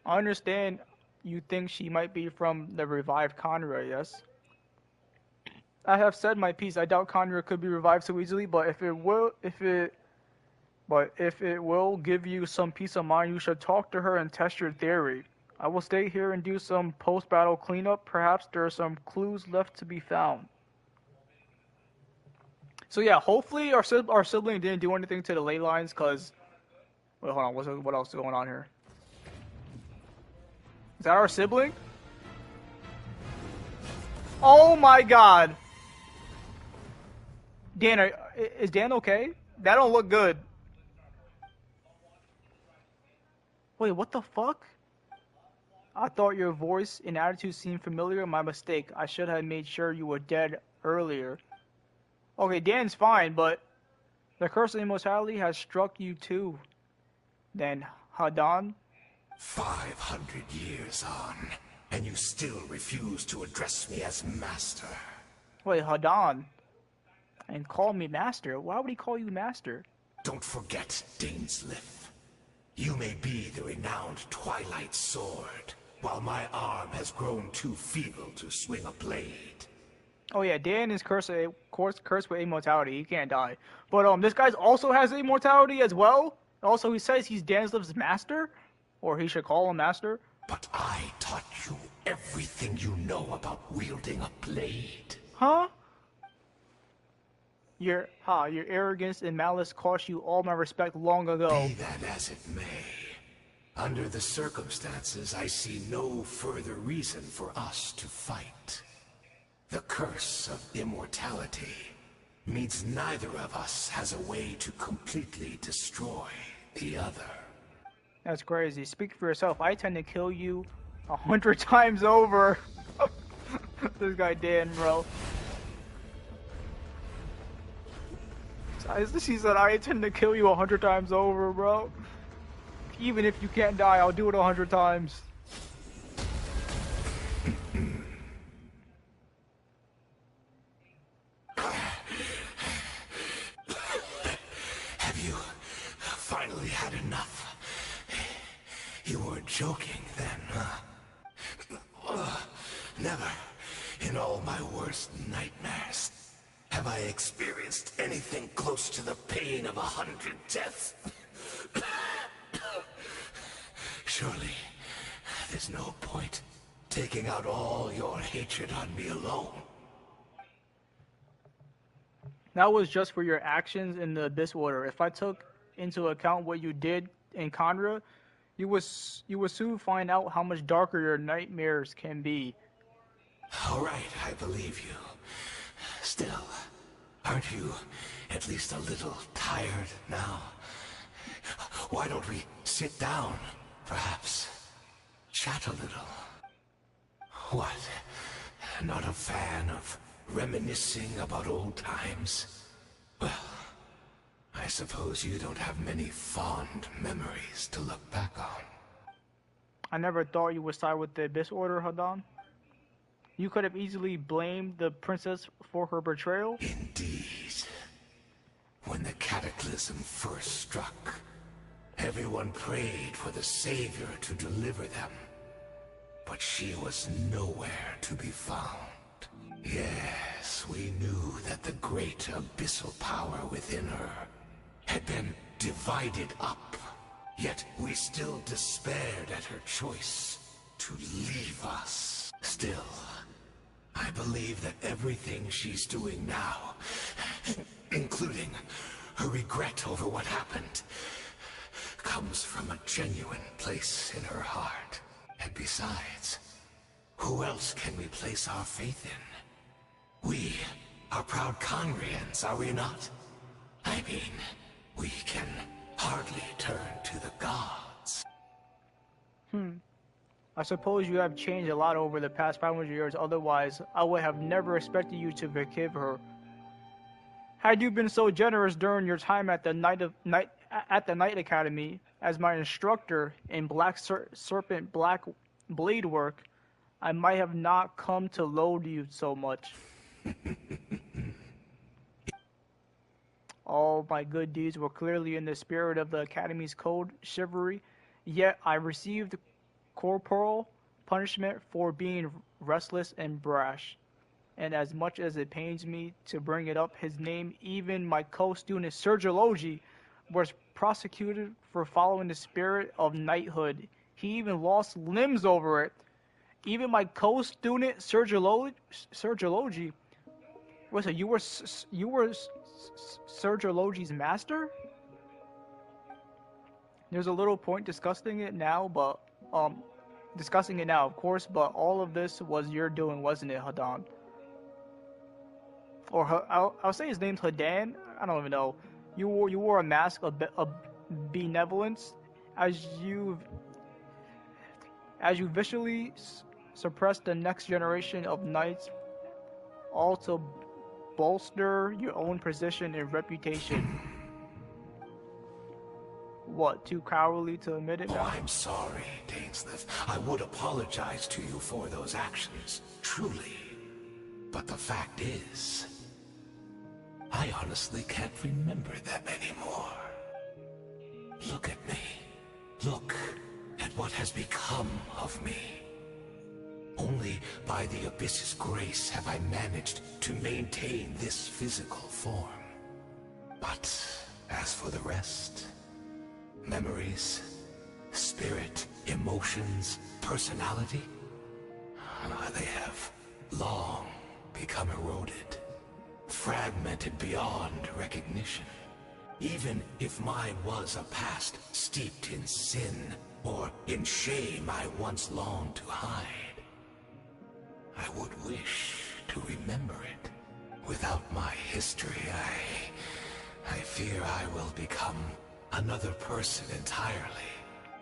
I understand you think she might be from the revived Conria, yes? I have said my piece. I doubt Conria could be revived so easily, but if it will give you some peace of mind, you should talk to her and test your theory. I will stay here and do some post-battle cleanup. Perhaps there are some clues left to be found. So yeah, hopefully our sibling didn't do anything to the ley lines, cause wait, hold on, what else is going on here? Is that our sibling? Oh my God! Dan, is Dan okay? That don't look good. Wait, what the fuck? I thought your voice and attitude seemed familiar. My mistake. I should have made sure you were dead earlier. Okay, Dan's fine, but the curse of immortality has struck you too. Then, Hadan? 500 years on, and you still refuse to address me as master. Wait, Hadan? And call me master? Why would he call you master? Don't forget, Dainsleif. You may be the renowned Twilight Sword, while my arm has grown too feeble to swing a blade. Oh yeah, Dan is cursed with immortality. He can't die. But this guy also has immortality as well. Also, he says he's Dainsleif's master, or he should call him master. But I taught you everything you know about wielding a blade. Huh? Your arrogance and malice cost you all my respect long ago. Be that as it may, under the circumstances, I see no further reason for us to fight. The curse of immortality means neither of us has a way to completely destroy the other. That's crazy. Speak for yourself. I tend to kill you 100 times over. This guy Dan, bro. He said, I intend to kill you 100 times over, bro. Even if you can't die, I'll do it 100 times. Have you finally had enough? You weren't joking then, huh? Never, in all my worst nightmares, have I experienced anything close to the pain of 100 deaths? Surely, there's no point taking out all your hatred on me alone. That was just for your actions in the Abyss Order. If I took into account what you did in Kandra, you would soon find out how much darker your nightmares can be. All right, I believe you. Still, aren't you at least a little tired now? Why don't we sit down, perhaps? Chat a little. What? Not a fan of reminiscing about old times? Well, I suppose you don't have many fond memories to look back on. I never thought you would side with the Abyss Order, Hadan. You could have easily blamed the princess for her betrayal. Indeed. When the cataclysm first struck, everyone prayed for the Savior to deliver them. But she was nowhere to be found. Yes, we knew that the great abyssal power within her had been divided up. Yet we still despaired at her choice to leave us. Still, I believe that everything she's doing now, including her regret over what happened, comes from a genuine place in her heart. And besides, who else can we place our faith in? We are proud Conrians, are we not? I mean, we can hardly turn to the gods. I suppose you have changed a lot over the past 500 years, otherwise I would have never expected you to forgive her. Had you been so generous during your time at the Night Academy as my instructor in Black Serpent Black Blade work, I might have not come to loathe you so much. All my good deeds were clearly in the spirit of the Academy's code, chivalry, yet I received corporal punishment for being restless and brash. And as much as it pains me to bring it up, his name, even my co-student Sergiology, was prosecuted for following the spirit of knighthood. He even lost limbs over it. Even my co-student Surgeology. Wait, so you were Surgeology's master? There's a little point discussing it now, of course, but all of this was your doing, wasn't it, Hadan? Or I'll say his name's Hadan. I don't even know. You wore a mask of benevolence as you viciously suppressed the next generation of knights, all to bolster your own position and reputation. What, too cowardly to admit it now? Oh, I'm sorry, Dainsleif. I would apologize to you for those actions, truly. But the fact is, I honestly can't remember them anymore. Look at me. Look at what has become of me. Only by the Abyss's grace have I managed to maintain this physical form. But as for the rest, memories, spirit, emotions, personality, they have long become eroded, fragmented beyond recognition. Even if mine was a past steeped in sin or in shame I once longed to hide, I would wish to remember it. Without my history, I fear I will become another person entirely.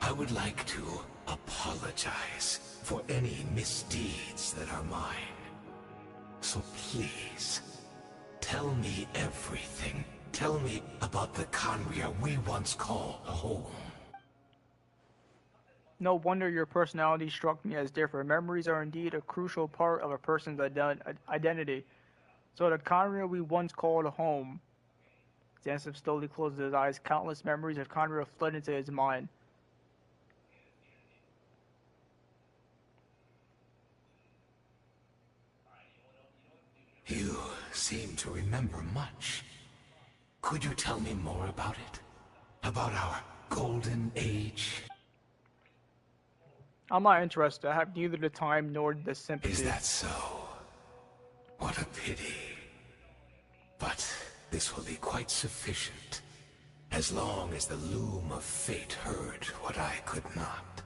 I would like to apologize for any misdeeds that are mine. So please, tell me everything. Tell me about the Khaenri'ah we once called home. No wonder your personality struck me as different. Memories are indeed a crucial part of a person's identity. So the Khaenri'ah we once called home. Zansif slowly closed his eyes. Countless memories of Khaenri'ah flooded into his mind. You seem to remember much. Could you tell me more about it? About our golden age? I'm not interested. I have neither the time nor the sympathy. Is that so? What a pity. But this will be quite sufficient, as long as the loom of fate heard what I could not.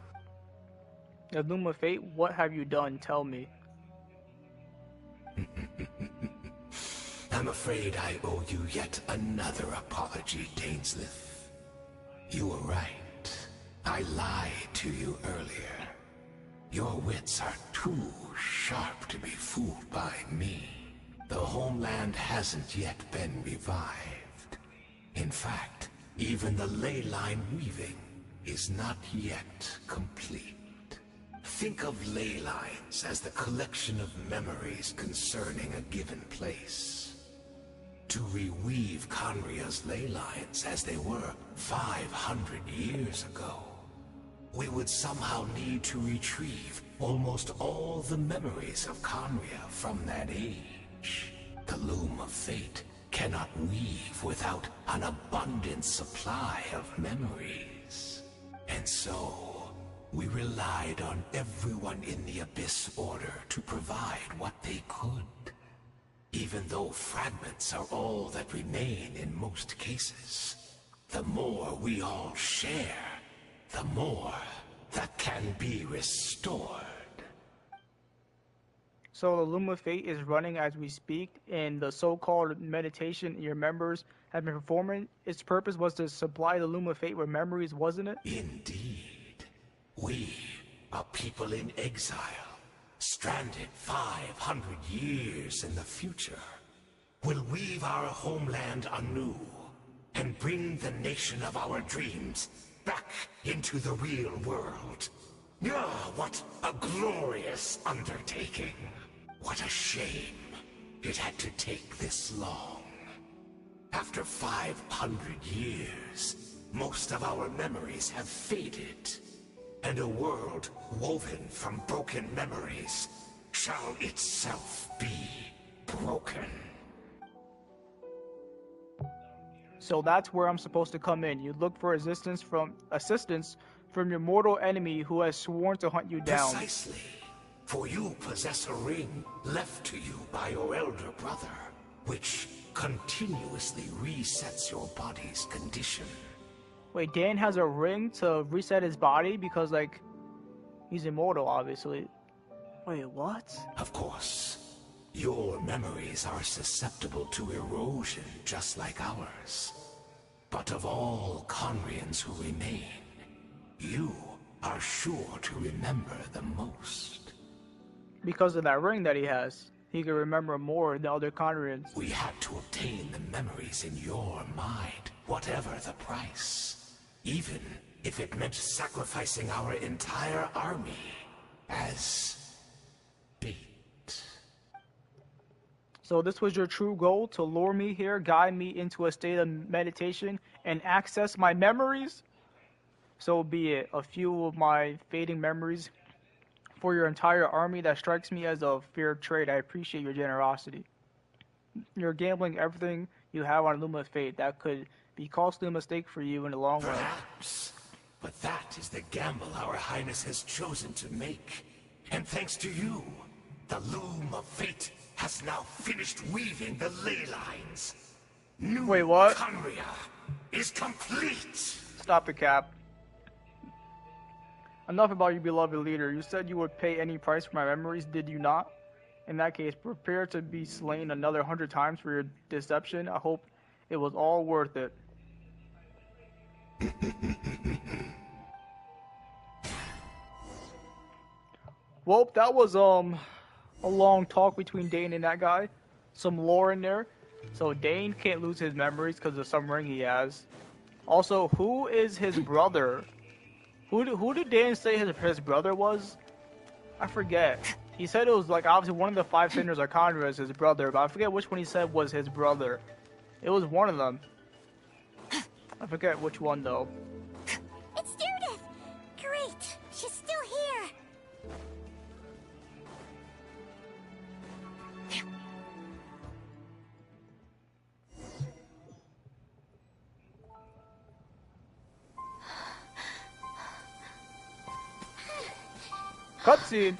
The loom of fate? What have you done? Tell me. I'm afraid I owe you yet another apology, Dainsleif. You were right. I lied to you earlier. Your wits are too sharp to be fooled by me. The homeland hasn't yet been revived. In fact, even the ley line weaving is not yet complete. Think of ley lines as the collection of memories concerning a given place. To reweave Khaenri'ah's ley lines as they were 500 years ago, we would somehow need to retrieve almost all the memories of Khaenri'ah from that age. The loom of fate cannot weave without an abundant supply of memories. And so, we relied on everyone in the Abyss Order to provide what they could. Even though fragments are all that remain in most cases, the more we all share, the more that can be restored. So the Loom of Fate is running as we speak, and the so-called meditation your members have been performing, its purpose was to supply the Loom of Fate with memories, wasn't it? Indeed. We, a people in exile, stranded 500 years in the future, will weave our homeland anew and bring the nation of our dreams back into the real world. Ah, what a glorious undertaking. What a shame it had to take this long. After 500 years, most of our memories have faded, and a world woven from broken memories shall itself be broken. So that's where I'm supposed to come in. You look for assistance from from your mortal enemy who has sworn to hunt you down. Precisely. For you possess a ring left to you by your elder brother, which continuously resets your body's condition. Wait, Dan has a ring to reset his body because, like, he's immortal, obviously. Wait, what? Of course. Your memories are susceptible to erosion just like ours. But of all Conrians who remain, you are sure to remember the most. Because of that ring that he has, he can remember more than other Conrians. We had to obtain the memories in your mind, whatever the price. Even if it meant sacrificing our entire army as bait. So this was your true goal, to lure me here, guide me into a state of meditation, and access my memories? So be it. A few of my fading memories for your entire army, that strikes me as a fair trade. I appreciate your generosity. You're gambling everything you have on Luma's fate. That could be costly mistake for you in the long run. Perhaps. But that is the gamble our Highness has chosen to make. And thanks to you, the loom of fate has now finished weaving the ley lines. New Wait, what? Conria is complete. Stop it, Cap. Enough about your beloved leader. You said you would pay any price for my memories, did you not? In that case, prepare to be slain another 100 times for your deception. I hope it was all worth it. Well, that was a long talk between Dane and that guy. Some lore in there. So Dane can't lose his memories because of some ring he has. Also, who is his brother? Who did Dan say his brother was? I forget. He said it was like obviously one of the five sinners of Conra is his brother, but I forget which one he said was his brother. It was one of them. I forget which one though. It's Judith! Great! She's still here! Cutscene.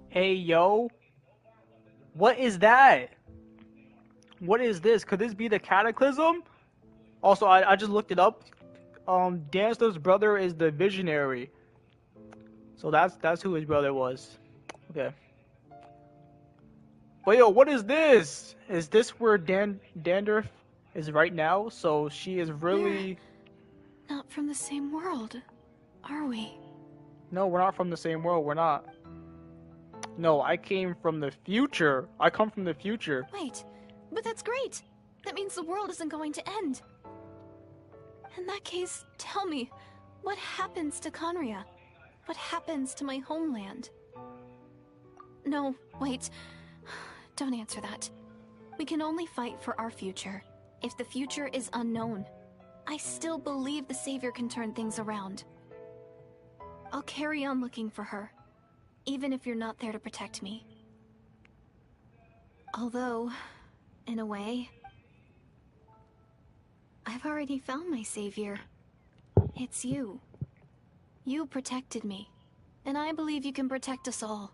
Hey yo. What is that? What is this? Could this be the Cataclysm? Also, I just looked it up. Dancer's brother is the Visionary. So that's who his brother was. Okay. But yo, what is this? Is this where Dandruff is right now? So she is really... We're not from the same world, are we? No, we're not from the same world. We're not. No, I came from the future. I come from the future. Wait, but that's great. That means the world isn't going to end. In that case, tell me, what happens to Conria? What happens to my homeland? No, wait. Don't answer that. We can only fight for our future. If the future is unknown, I still believe the Savior can turn things around. I'll carry on looking for her, even if you're not there to protect me. Although, in a way, I've already found my savior. It's you. You protected me, and I believe you can protect us all.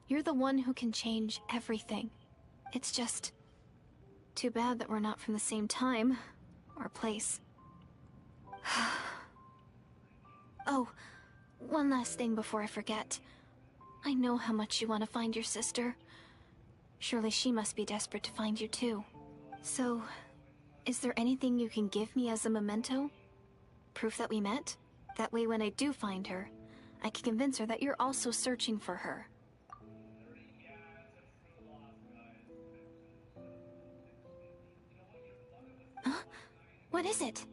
You're the one who can change everything. It's just too bad that we're not from the same time or place. Oh, one last thing before I forget. I know how much you want to find your sister. Surely she must be desperate to find you too. So, is there anything you can give me as a memento? Proof that we met? That way when I do find her, I can convince her that you're also searching for her. Huh? What is it?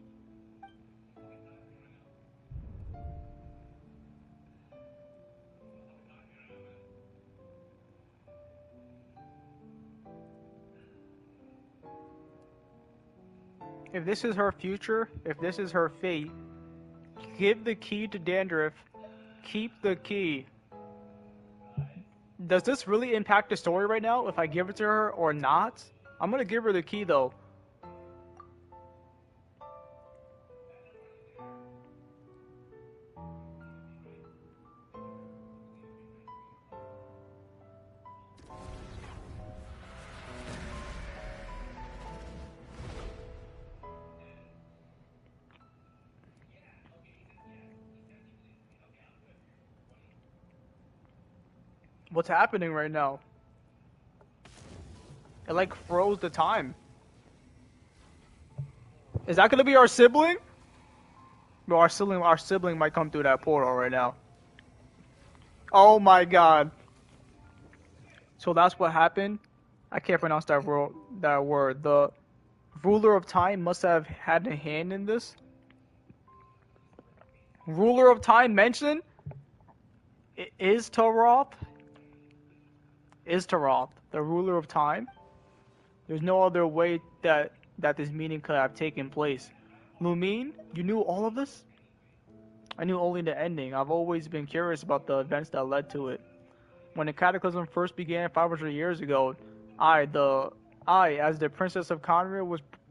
if this is her future, if this is her fate, give the key to Dandruff. Keep the key. Does this really impact the story right now if I give it to her or not? I'm gonna give her the key though. What's happening right now? It like froze the time. Is that gonna be our sibling? Bro, our sibling might come through that portal right now. Oh my god. So that's what happened. I can't pronounce that word. The ruler of time must have had a hand in this. Ruler of time mentioned? Is Taroth the ruler of time? There's no other way that this meeting could have taken place. Lumine, you knew all of this? I knew only the ending. I've always been curious about the events that led to it. When the Cataclysm first began 500 years ago, I, as the Princess of Conria,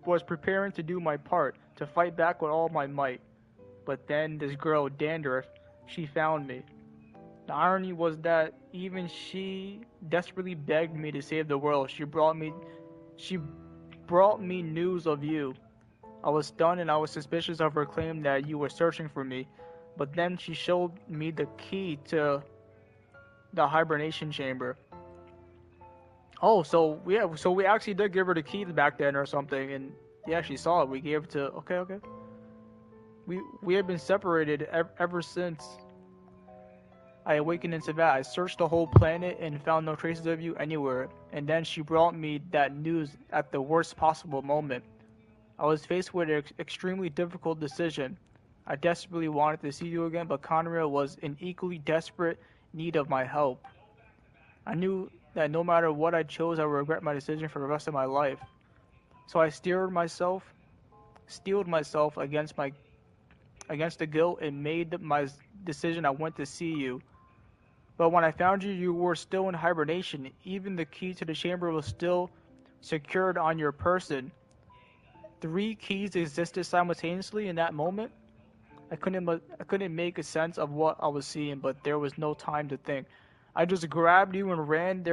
was preparing to do my part, to fight back with all my might. But then this girl, Dandruff, she found me. The irony was that even she desperately begged me to save the world. She brought me news of you. I was stunned and I was suspicious of her claim that you were searching for me. But then she showed me the key to the hibernation chamber. Oh, so we actually did give her the key back then or something, and yeah, she saw it. We gave it to okay. We have been separated ever since I awakened in Savat. I searched the whole planet and found no traces of you anywhere. And then she brought me that news at the worst possible moment. I was faced with an extremely difficult decision. I desperately wanted to see you again, but Conria was in equally desperate need of my help. I knew that no matter what I chose, I would regret my decision for the rest of my life. So I steeled myself against the guilt and made my decision. I went to see you. But when I found you, you were still in hibernation. Even the key to the chamber was still secured on your person. 3 keys existed simultaneously in that moment. I couldn't make a sense of what I was seeing, but there was no time to think. I just grabbed you and ran.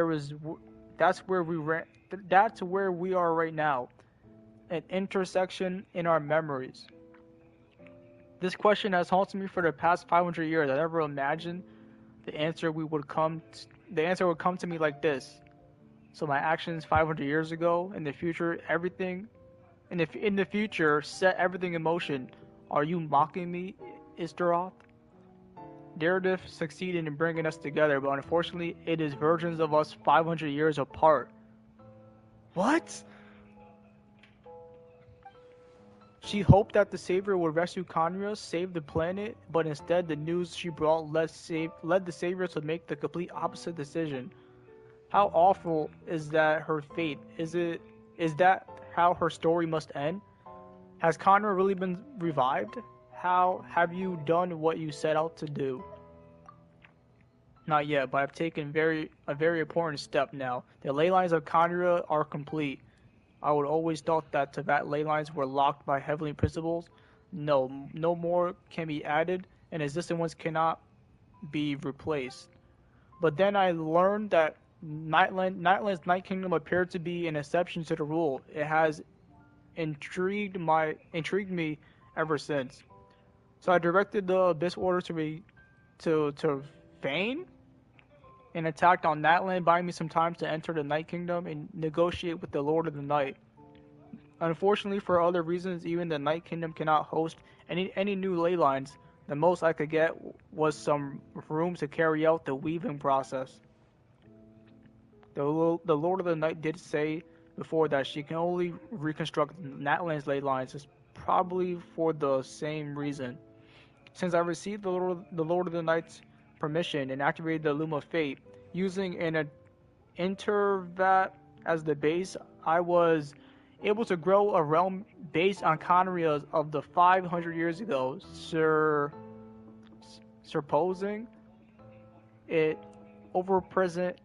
That's where we are right now. An intersection in our memories. This question has haunted me for the past 500 years. I never imagined the answer would come to me like this. So my actions 500 years ago, in the future, in the future, set everything in motion. Are you mocking me, Istaroth? Daredevil succeeded in bringing us together, but unfortunately, it is versions of us 500 years apart. What? She hoped that the Savior would rescue Conria, save the planet, but instead the news she brought led the Savior to make the complete opposite decision. How awful is that her fate? Is that how her story must end? Has Conria really been revived? How have you done what you set out to do? Not yet, but I've taken a very important step now. The ley lines of Conria are complete. I would always thought that Savat ley lines were locked by heavenly principles. No more can be added, and existing ones cannot be replaced. But then I learned that Nightland's Night Kingdom appeared to be an exception to the rule. It has intrigued me ever since. So I directed the Abyss Order to feign and attacked on Nightland, buying me some time to enter the Night Kingdom and negotiate with the Lord of the Night. Unfortunately, for other reasons, even the Night Kingdom cannot host any new ley lines. The most I could get was some room to carry out the weaving process. The Lord of the Night did say before that she can only reconstruct Natland's ley lines, is probably for the same reason. Since I received the Lord of the Night's permission and activated the Loom of Fate, using an intervat as the base, I was able to grow a realm based on Conrias of the 500 years ago, supposing it over present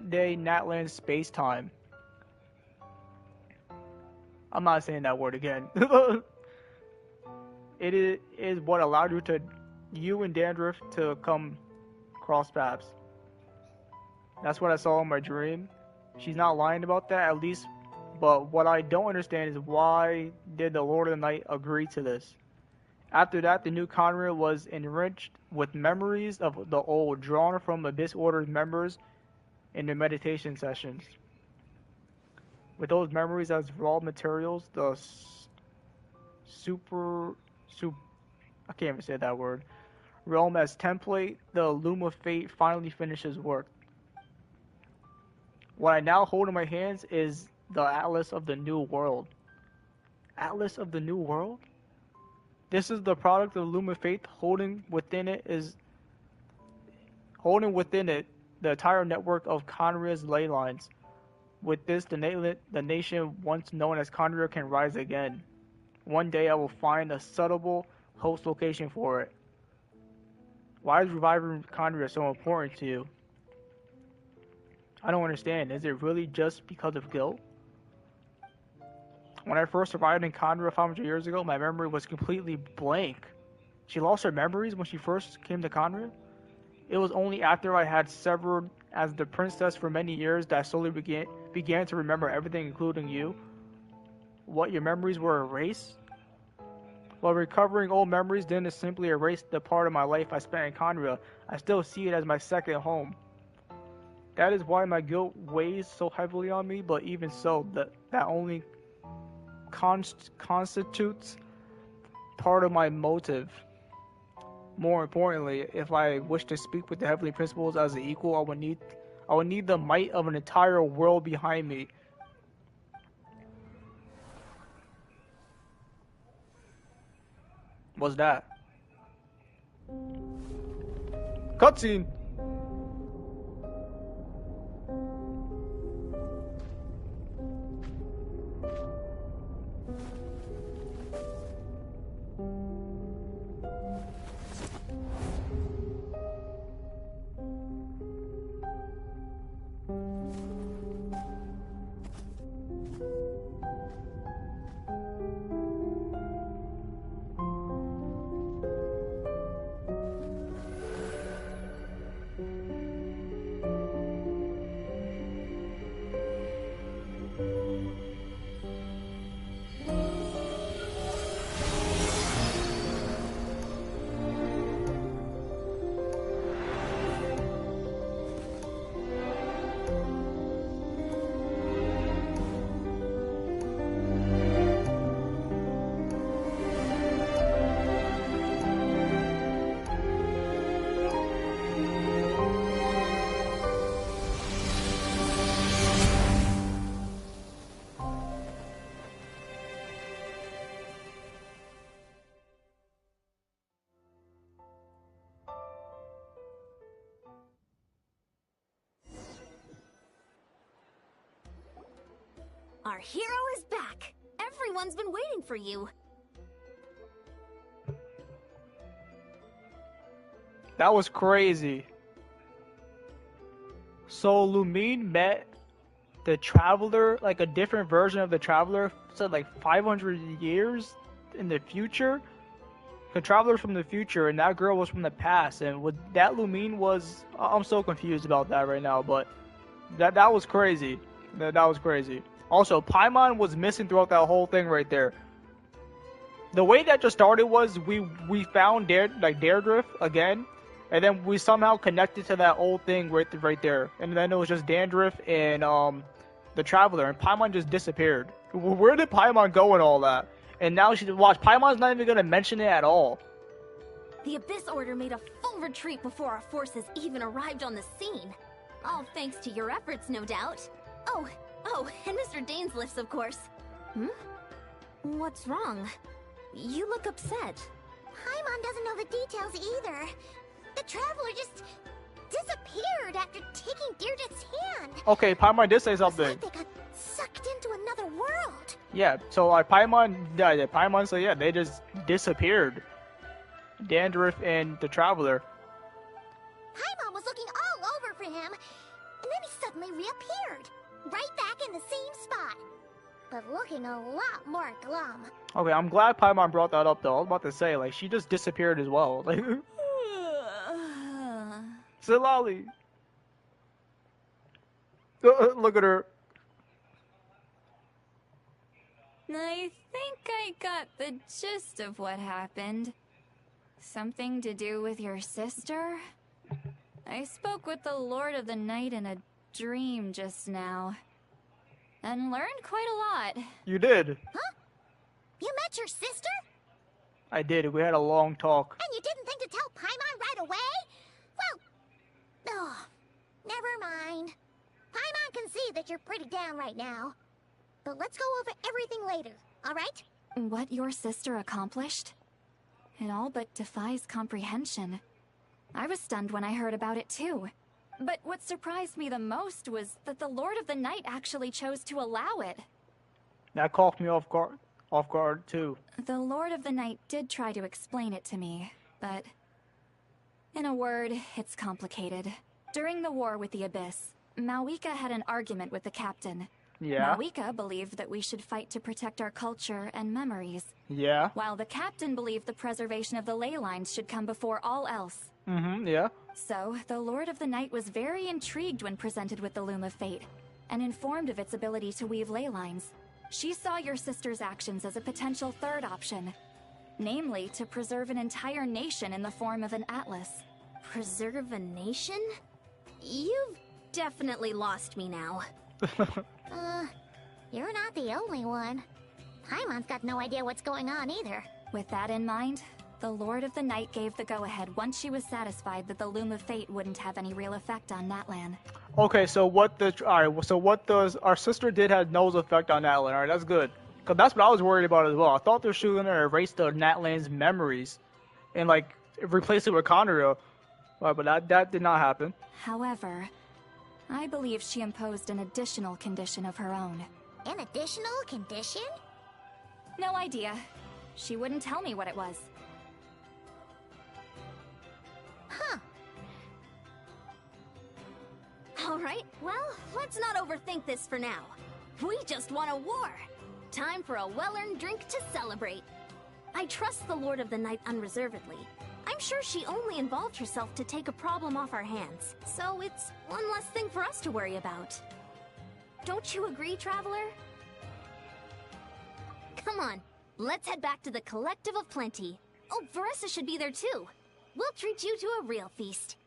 day Natland space-time. I'm not saying that word again. It is what allowed you and Dandruff to come cross paths. That's what I saw in my dream. She's not lying about that, at least. But what I don't understand is why did the Lord of the Night agree to this? After that, the new Conria was enriched with memories of the old, drawn from Abyss Order's members in their meditation sessions. With those memories as raw materials, the I can't even say that word, realm as template, the Loom of Fate finally finishes work. What I now hold in my hands is the Atlas of the New World. Atlas of the New World? This is the product of Loom of Fate, holding within it the entire network of Conria's ley lines. With this, the nation once known as Conria can rise again. One day I will find a suitable host location for it. Why is reviving Conria so important to you? I don't understand. Is it really just because of guilt? When I first arrived in Conria 500 years ago, my memory was completely blank. She lost her memories when she first came to Conria? It was only after I had severed as the princess for many years that I slowly began to remember everything, including you. What, your memories were erased? While recovering old memories didn't simply erase the part of my life I spent in Conria, I still see it as my second home. That is why my guilt weighs so heavily on me, but even so, that only constitutes part of my motive. More importantly, if I wish to speak with the heavenly principles as an equal, I would need the might of an entire world behind me. What's that? Cutscene! Our hero is back! Everyone's been waiting for you! That was crazy. So Lumine met the Traveler, like a different version of the Traveler, said like 500 years in the future? The Traveler's from the future, and that girl was from the past, and what that Lumine was... I'm so confused about that right now, but that was crazy. That was crazy. Also, Paimon was missing throughout that whole thing right there. The way that just started was we found Deirdre again, and then we somehow connected to that old thing right there, and then it was just Dandruff and the Traveler, and Paimon just disappeared. Where did Paimon go and all that? And now Paimon's not even gonna mention it at all. The Abyss Order made a full retreat before our forces even arrived on the scene. All thanks to your efforts, no doubt. Oh, and Mr. Dainsliff's, of course. What's wrong? You look upset. Paimon doesn't know the details either. The Traveler just disappeared after taking Deirdre's hand. Okay, Paimon did say It's something. like they got sucked into another world. Yeah, so like Paimon said, yeah, they just disappeared. Dandruff and the Traveler. Paimon was looking all over for him, and then he suddenly reappeared, right back in the same spot, but looking a lot more glum. Okay, I'm glad Paimon brought that up though. I was about to say, like, she just disappeared as well. Like, Silali. Look at her. I think I got the gist of what happened. Something to do with your sister? I spoke with the Lord of the Night in a dream just now, and learned quite a lot. You did. Huh? You met your sister? I did. We had a long talk. And you didn't think to tell Paimon right away? Well, oh, never mind. Paimon can see that you're pretty down right now. But let's go over everything later, alright? What your sister accomplished? It all but defies comprehension. I was stunned when I heard about it too. But what surprised me the most was that the Lord of the Night actually chose to allow it. That caught me off guard too. The Lord of the Night did try to explain it to me, but in a word, it's complicated. During the war with the Abyss, Mawika had an argument with the captain. Yeah. Mawika believed that we should fight to protect our culture and memories, Yeah. while the captain believed the preservation of the ley lines should come before all else. Yeah. So, the Lord of the Night was very intrigued when presented with the Loom of Fate, and informed of its ability to weave ley lines. She saw your sister's actions as a potential third option, namely to preserve an entire nation in the form of an atlas. Preserve a nation? You've definitely lost me now. You're not the only one. Paimon's got no idea what's going on either. With that in mind, the Lord of the Night gave the go-ahead once she was satisfied that the Loom of Fate wouldn't have any real effect on Natlan. Okay, so our sister did have no effect on Natlan. Alright, that's good. Cause that's what I was worried about as well. I thought she was gonna erase the Natlan's memories and like replace it with Conrio. But that did not happen. However, I believe she imposed an additional condition of her own. An additional condition? No idea. She wouldn't tell me what it was. Huh. Alright, well, let's not overthink this for now. We just won a war. Time for a well-earned drink to celebrate. I trust the Lord of the Night unreservedly. I'm sure she only involved herself to take a problem off our hands, so it's one less thing for us to worry about. Don't you agree, Traveler? Come on, let's head back to the Collective of Plenty. Oh, Veressa should be there too. We'll treat you to a real feast.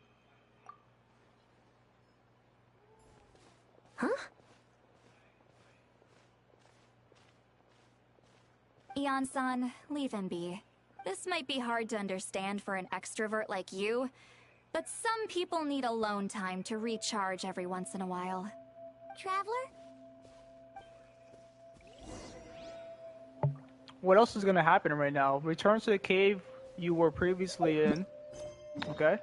Huh? Ian-san, leave him be. This might be hard to understand for an extrovert like you, but some people need alone time to recharge every once in a while. Traveler? What else is gonna happen right now? Return to the cave you were previously in. Okay.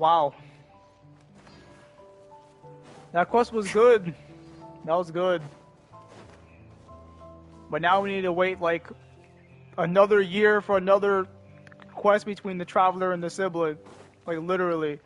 Wow. That quest was good. That was good. But now we need to wait like another year for another quest between the traveler and the sibling. Like literally.